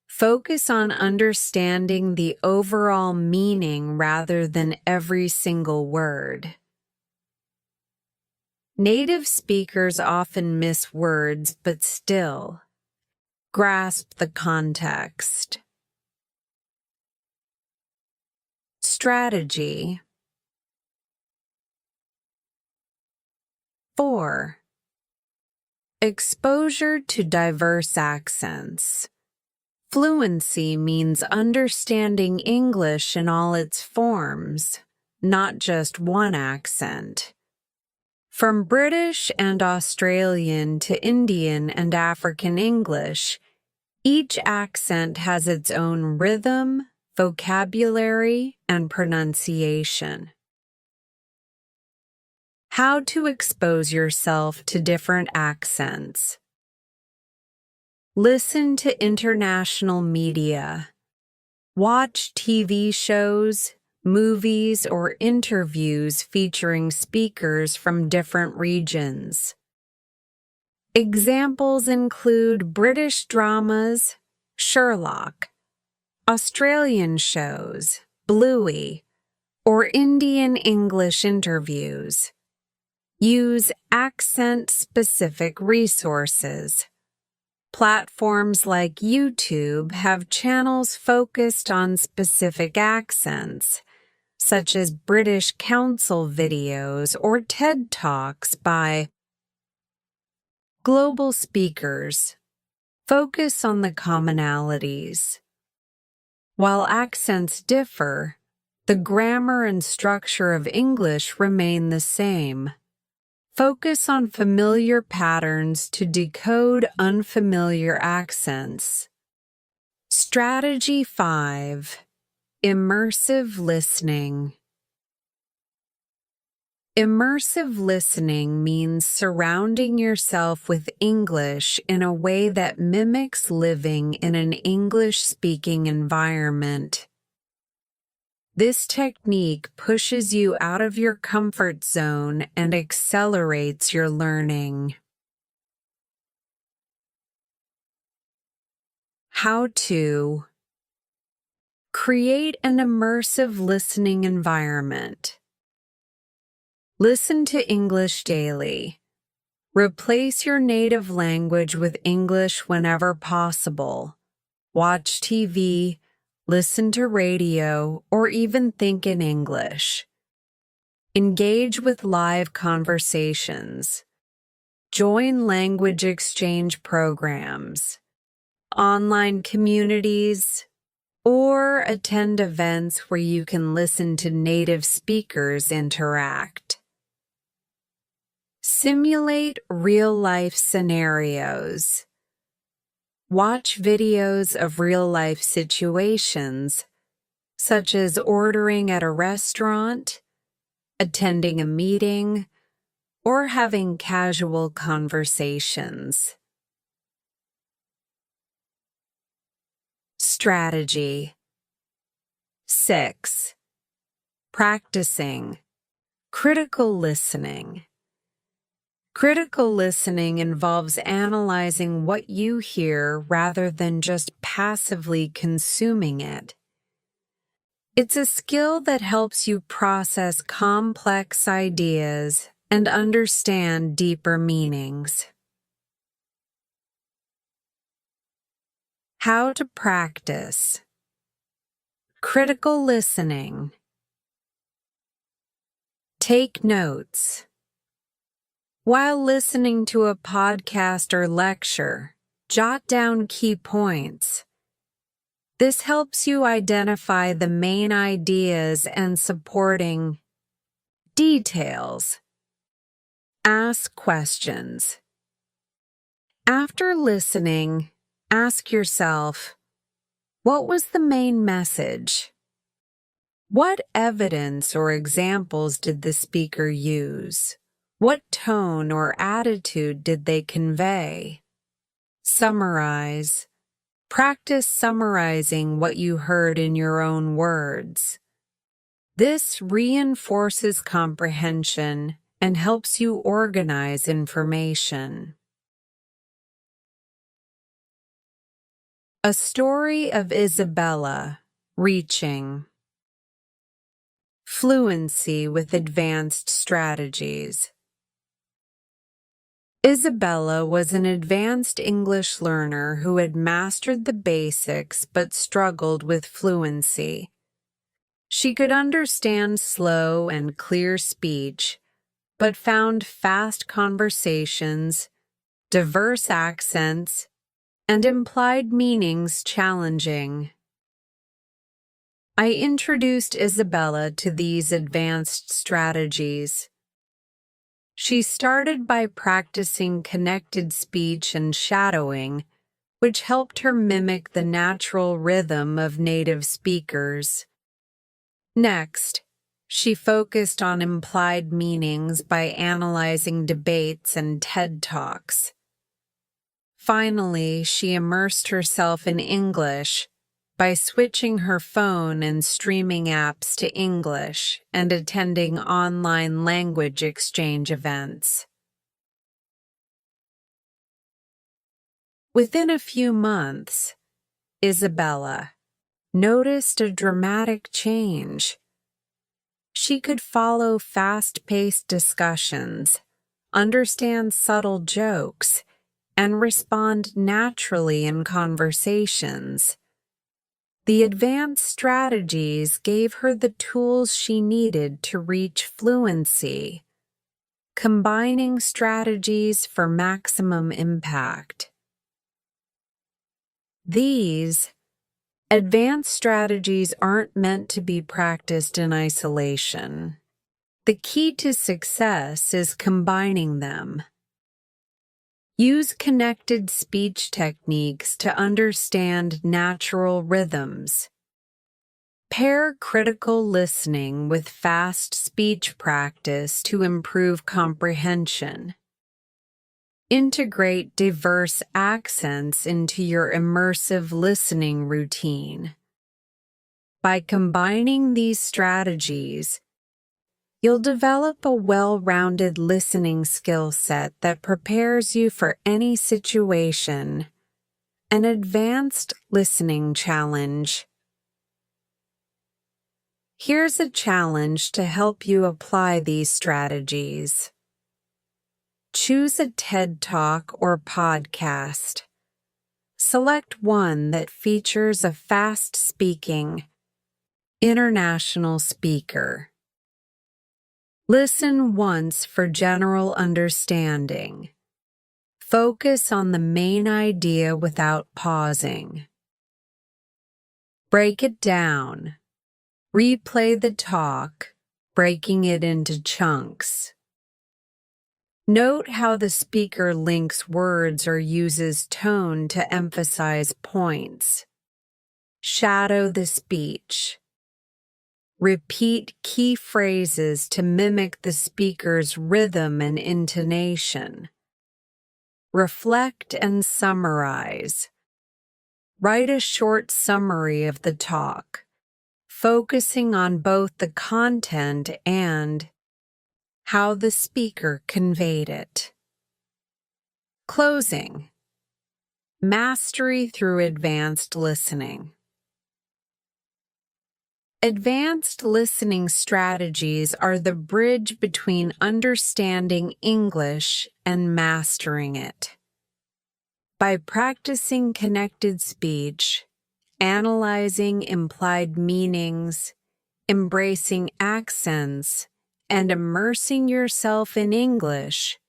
Focus on understanding the overall meaning rather than every single word. Native speakers often miss words, but still grasp the context. Strategy 4. Exposure to diverse accents. Fluency means understanding English in all its forms, not just one accent. From British and Australian to Indian and African English, each accent has its own rhythm, vocabulary, and pronunciation. How to expose yourself to different accents. Listen to international media. Watch TV shows, movies, or interviews featuring speakers from different regions. Examples include British dramas, Sherlock, Australian shows, Bluey, or Indian English interviews. Use accent-specific resources. Platforms like YouTube have channels focused on specific accents, such as British Council videos or TED Talks by global speakers. Focus on the commonalities. While accents differ, the grammar and structure of English remain the same. Focus on familiar patterns to decode unfamiliar accents. Strategy 5. Immersive listening. Immersive listening means surrounding yourself with English in a way that mimics living in an English-speaking environment. This technique pushes you out of your comfort zone and accelerates your learning. How to create an immersive listening environment. Listen to English daily. Replace your native language with English whenever possible. Watch TV, listen to radio, or even think in English. Engage with live conversations. Join language exchange programs. online communities, or attend events where you can listen to native speakers interact. Simulate real-life scenarios. Watch videos of real-life situations, such as ordering at a restaurant, attending a meeting, or having casual conversations. Strategy. 6. Practicing. Critical listening. Critical listening involves analyzing what you hear rather than just passively consuming it. It's a skill that helps you process complex ideas and understand deeper meanings. How to practice. Critical listening. Take notes. While listening to a podcast or lecture, jot down key points. This helps you identify the main ideas and supporting details. Ask questions. After listening, ask yourself, what was the main message? What evidence or examples did the speaker use? What tone or attitude did they convey? Summarize. Practice summarizing what you heard in your own words. This reinforces comprehension and helps you organize information. A story of Isabella, reaching fluency with advanced strategies. Isabella was an advanced English learner who had mastered the basics but struggled with fluency. She could understand slow and clear speech, but found fast conversations, diverse accents, and implied meanings challenging. I introduced Isabella to these advanced strategies. She started by practicing connected speech and shadowing, which helped her mimic the natural rhythm of native speakers. Next, she focused on implied meanings by analyzing debates and TED Talks. Finally, she immersed herself in English by switching her phone and streaming apps to English and attending online language exchange events. Within a few months, Isabella noticed a dramatic change. She could follow fast-paced discussions, understand subtle jokes, and respond naturally in conversations. The advanced strategies gave her the tools she needed to reach fluency, combining strategies for maximum impact. These advanced strategies aren't meant to be practiced in isolation. The key to success is combining them. Use connected speech techniques to understand natural rhythms. Pair critical listening with fast speech practice to improve comprehension. Integrate diverse accents into your immersive listening routine. By combining these strategies, you'll develop a well-rounded listening skill set that prepares you for any situation. An advanced listening challenge. Here's a challenge to help you apply these strategies. Choose a TED Talk or podcast. Select one that features a fast-speaking, international speaker. Listen once for general understanding. Focus on the main idea without pausing. Break it down. Replay the talk, breaking it into chunks. Note how the speaker links words or uses tone to emphasize points. Shadow the speech. Repeat key phrases to mimic the speaker's rhythm and intonation. Reflect and summarize. Write a short summary of the talk, focusing on both the content and how the speaker conveyed it. Closing. Mastery through advanced listening. Advanced listening strategies are the bridge between understanding English and mastering it. By practicing connected speech, analyzing implied meanings, embracing accents, and immersing yourself in English,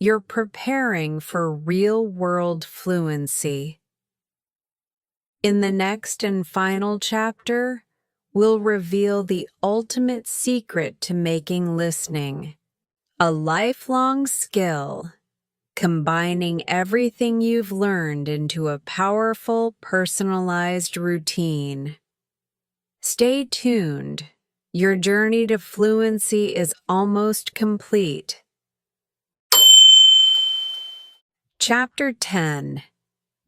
you're preparing for real-world fluency. In the next and final chapter, we'll reveal the ultimate secret to making listening a lifelong skill, combining everything you've learned into a powerful, personalized routine. Stay tuned. Your journey to fluency is almost complete. Chapter 10.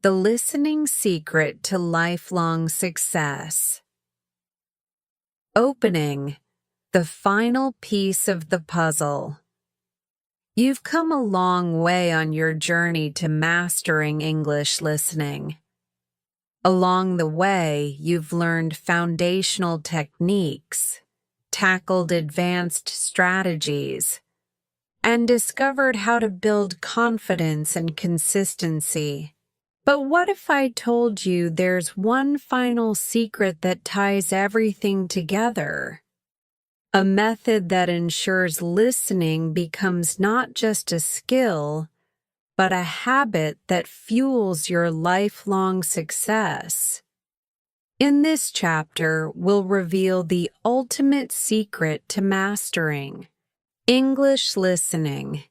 The Listening Secret to Lifelong Success. Opening, the final piece of the puzzle. You've come a long way on your journey to mastering English listening. Along the way, you've learned foundational techniques, tackled advanced strategies, and discovered how to build confidence and consistency. But what if I told you there's one final secret that ties everything together? A method that ensures listening becomes not just a skill, but a habit that fuels your lifelong success. In this chapter, we'll reveal the ultimate secret to mastering English listening.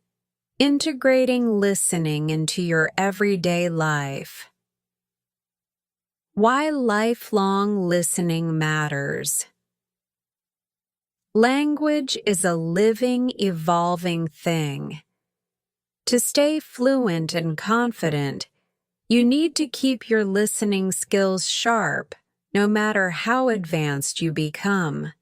Integrating listening into your everyday life. Why lifelong listening matters. Language is a living, evolving thing. To stay fluent and confident, you need to keep your listening skills sharp, no matter how advanced you become.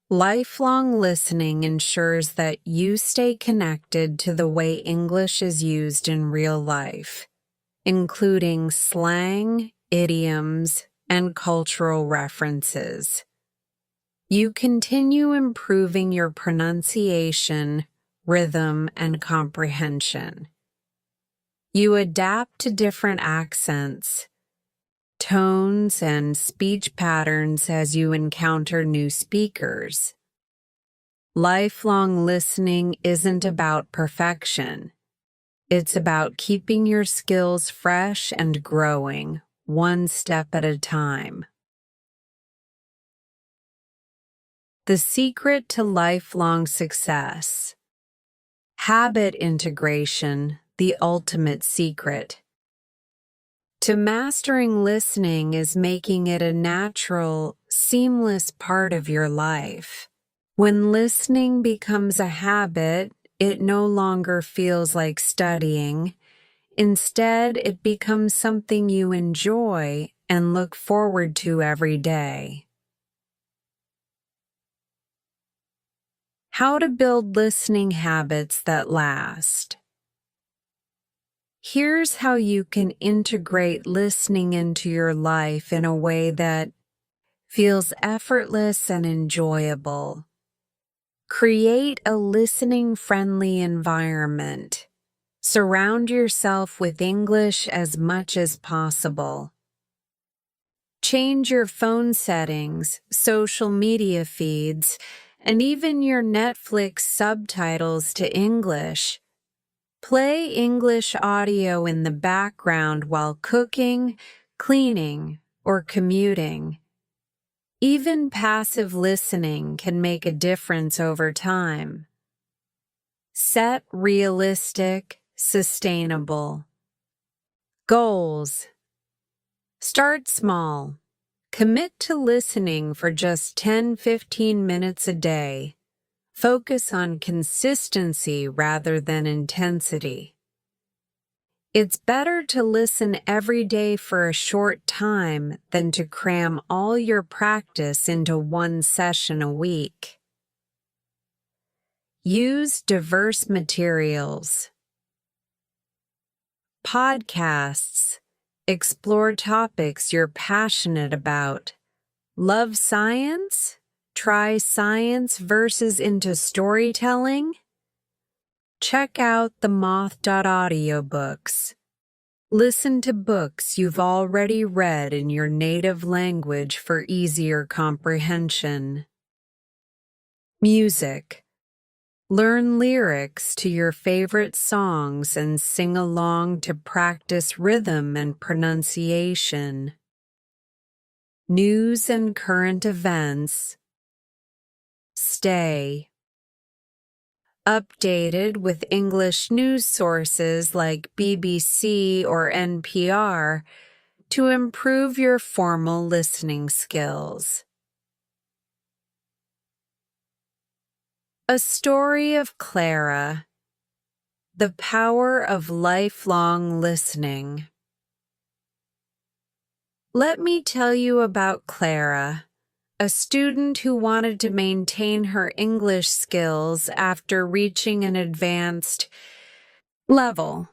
Lifelong listening ensures that you stay connected to the way English is used in real life, including slang, idioms, and cultural references. You continue improving your pronunciation, rhythm, and comprehension. You adapt to different accents, tones, and speech patterns as you encounter new speakers. Lifelong listening isn't about perfection. It's about keeping your skills fresh and growing, one step at a time. The secret to lifelong success. Habit integration, the ultimate secret. To mastering listening is making it a natural, seamless part of your life. When listening becomes a habit, it no longer feels like studying. Instead, it becomes something you enjoy and look forward to every day. How to build listening habits that last. Here's how you can integrate listening into your life in a way that feels effortless and enjoyable. Create a listening-friendly environment. Surround yourself with English as much as possible. Change your phone settings, social media feeds, and even your Netflix subtitles to English. Play English audio in the background while cooking, cleaning, or commuting. Even passive listening can make a difference over time. Set realistic, sustainable goals. Start small. Commit to listening for just 10-15 minutes a day. Focus on consistency rather than intensity. It's better to listen every day for a short time than to cram all your practice into one session a week. Use diverse materials. Podcasts. Explore topics you're passionate about. Love science? Try science verses into storytelling? Check out the Moth.audiobooks. Listen to books you've already read in your native language for easier comprehension. Music. Learn lyrics to your favorite songs and sing along to practice rhythm and pronunciation. News and current events. Stay updated with English news sources like BBC or NPR to improve your formal listening skills. A Story of Clara. The Power of Lifelong Listening. Let me tell you about Clara, a student who wanted to maintain her English skills after reaching an advanced level.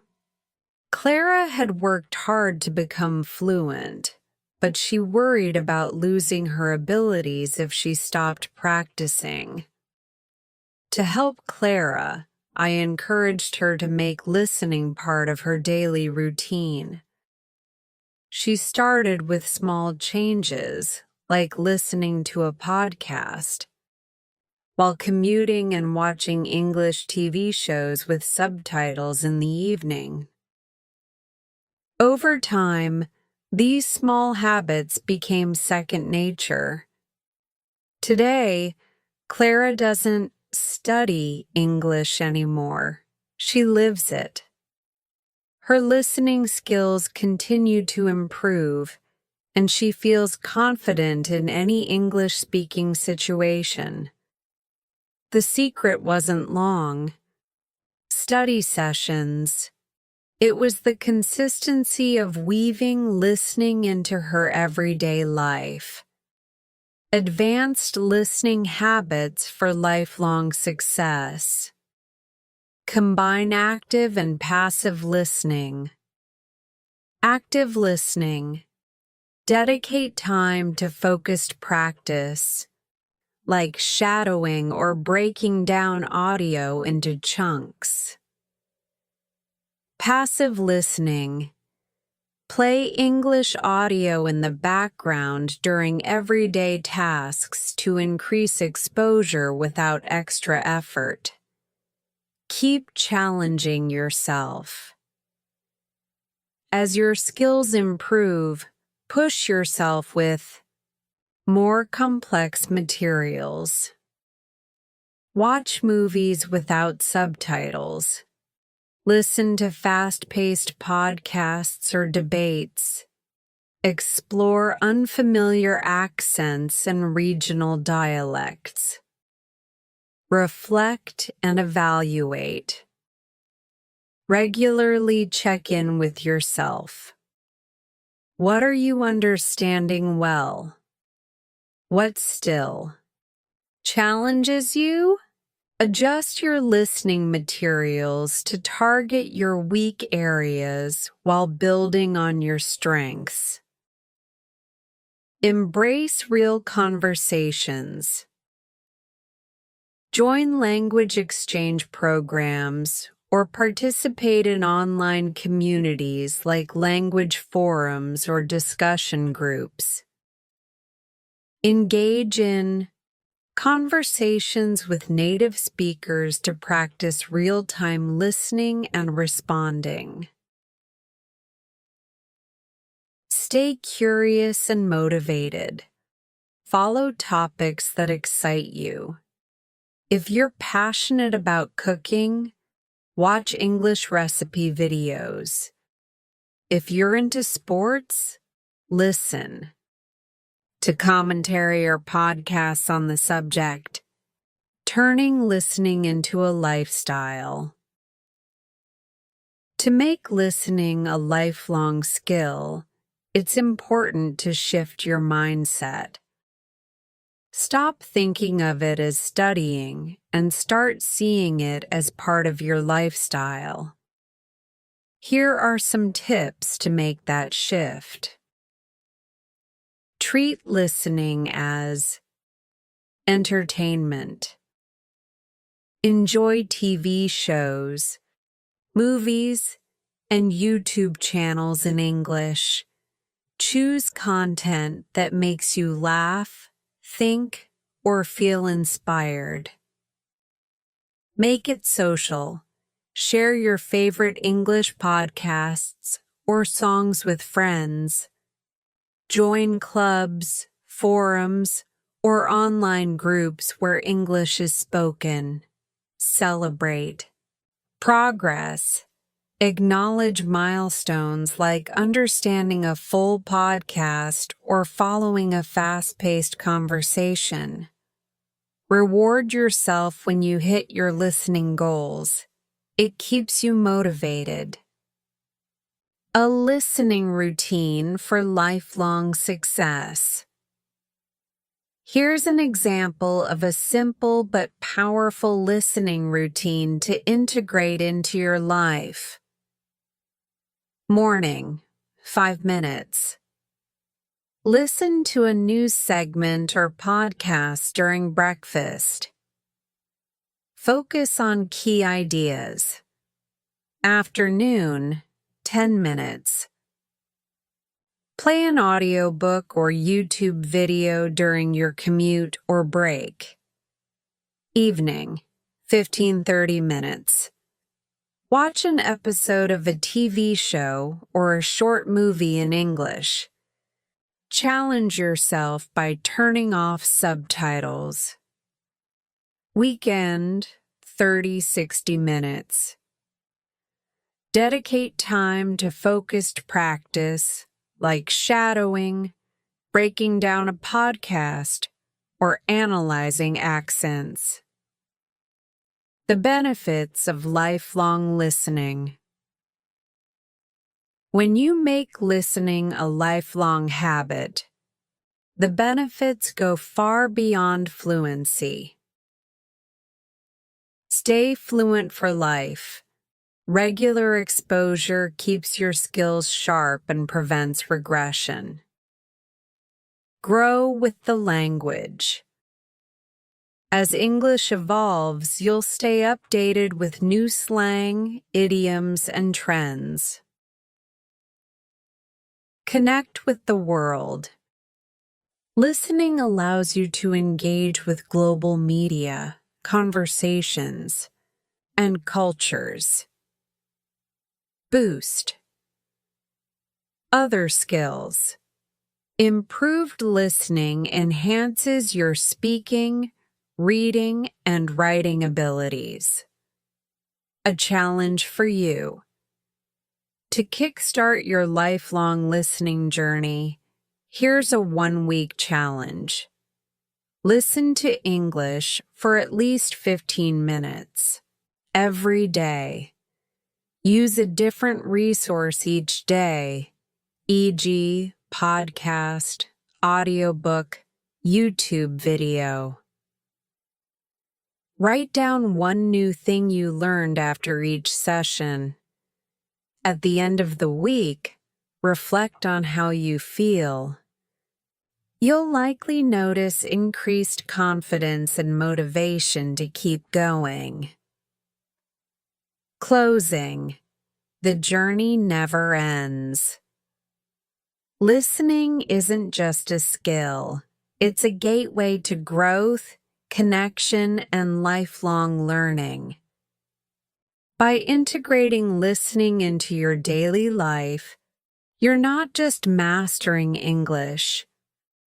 Clara had worked hard to become fluent, but she worried about losing her abilities if she stopped practicing. To help Clara, I encouraged her to make listening part of her daily routine. She started with small changes, like listening to a podcast, while commuting and watching English TV shows with subtitles in the evening. Over time, these small habits became second nature. Today, Clara doesn't study English anymore. She lives it. Her listening skills continue to improve, and she feels confident in any English-speaking situation. The secret wasn't long. Study sessions. It was the consistency of weaving listening into her everyday life. Advanced listening habits for lifelong success. Combine active and passive listening. Active listening. Dedicate time to focused practice, like shadowing or breaking down audio into chunks. Passive listening. Play English audio in the background during everyday tasks to increase exposure without extra effort. Keep challenging yourself. As your skills improve, push yourself with more complex materials. Watch movies without subtitles. Listen to fast-paced podcasts or debates. Explore unfamiliar accents and regional dialects. Reflect and evaluate. Regularly check in with yourself. What are you understanding well? What still challenges you? Adjust your listening materials to target your weak areas while building on your strengths. Embrace real conversations. Join language exchange programs or participate in online communities like language forums or discussion groups. Engage in Conversations with native speakers to practice real-time listening and responding. Stay curious and motivated. Follow topics that excite you. If you're passionate about cooking, watch English recipe videos. If you're into sports, listen to commentary or podcasts on the subject, turning listening into a lifestyle. To make listening a lifelong skill, it's important to shift your mindset. Stop thinking of it as studying and start seeing it as part of your lifestyle. Here are some tips to make that shift. Treat listening as entertainment. Enjoy TV shows, movies, and YouTube channels in English. Choose content that makes you laugh, think, or feel inspired. Make it social. Share your favorite English podcasts or songs with friends. Join clubs, forums, or online groups where English is spoken. Celebrate progress. Acknowledge milestones like understanding a full podcast or following a fast-paced conversation. Reward yourself when you hit your listening goals. It keeps you motivated. A listening routine for lifelong success. Here's an example of a simple but powerful listening routine to integrate into your life. Morning, 5 minutes. Listen to a news segment or podcast during breakfast. Focus on key ideas. Afternoon, 10 minutes. Play an audiobook or YouTube video during your commute or break. Evening, 15-30 minutes. Watch an episode of a TV show or a short movie in English. Challenge yourself by turning off subtitles. Weekend, 30-60 minutes. Dedicate time to focused practice, like shadowing, breaking down a podcast, or analyzing accents. The benefits of lifelong listening. When you make listening a lifelong habit, the benefits go far beyond fluency. Stay fluent for life. Regular exposure keeps your skills sharp and prevents regression. Grow with the language. As English evolves, you'll stay updated with new slang, idioms, and trends. Connect with the world. Listening allows you to engage with global media, conversations, and cultures. Boost. Other skills. Improved listening enhances your speaking, reading, and writing abilities. A challenge for you. To kickstart your lifelong listening journey, here's a 1-week challenge. Listen to English for at least 15 minutes every day. Use a different resource each day, e.g., podcast, audiobook, YouTube video. Write down one new thing you learned after each session. At the end of the week, reflect on how you feel. You'll likely notice increased confidence and motivation to keep going. Closing. The journey never ends. Listening isn't just a skill. It's a gateway to growth, connection, and lifelong learning. By integrating listening into your daily life, you're not just mastering English,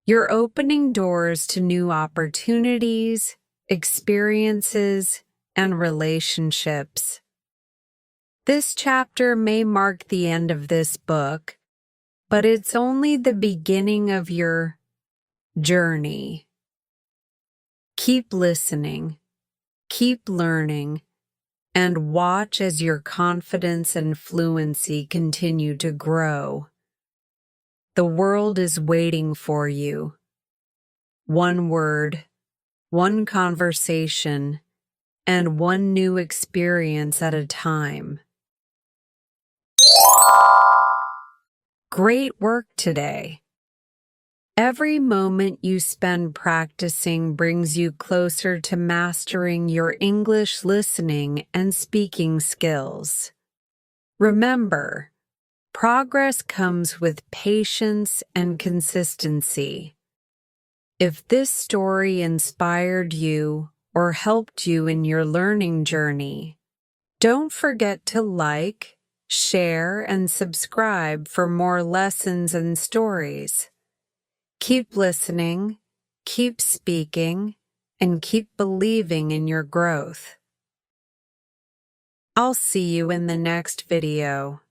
you're opening doors to new opportunities, experiences, and relationships. This chapter may mark the end of this book, but it's only the beginning of your journey. Keep listening, keep learning, and watch as your confidence and fluency continue to grow. The world is waiting for you. One word, one conversation, and one new experience at a time. Great work today. Every moment you spend practicing brings you closer to mastering your English listening and speaking skills. Remember, progress comes with patience and consistency. If this story inspired you or helped you in your learning journey, don't forget to like, share, and subscribe for more lessons and stories. Keep listening, keep speaking, and keep believing in your growth. I'll see you in the next video.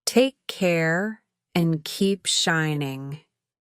Take care and keep shining.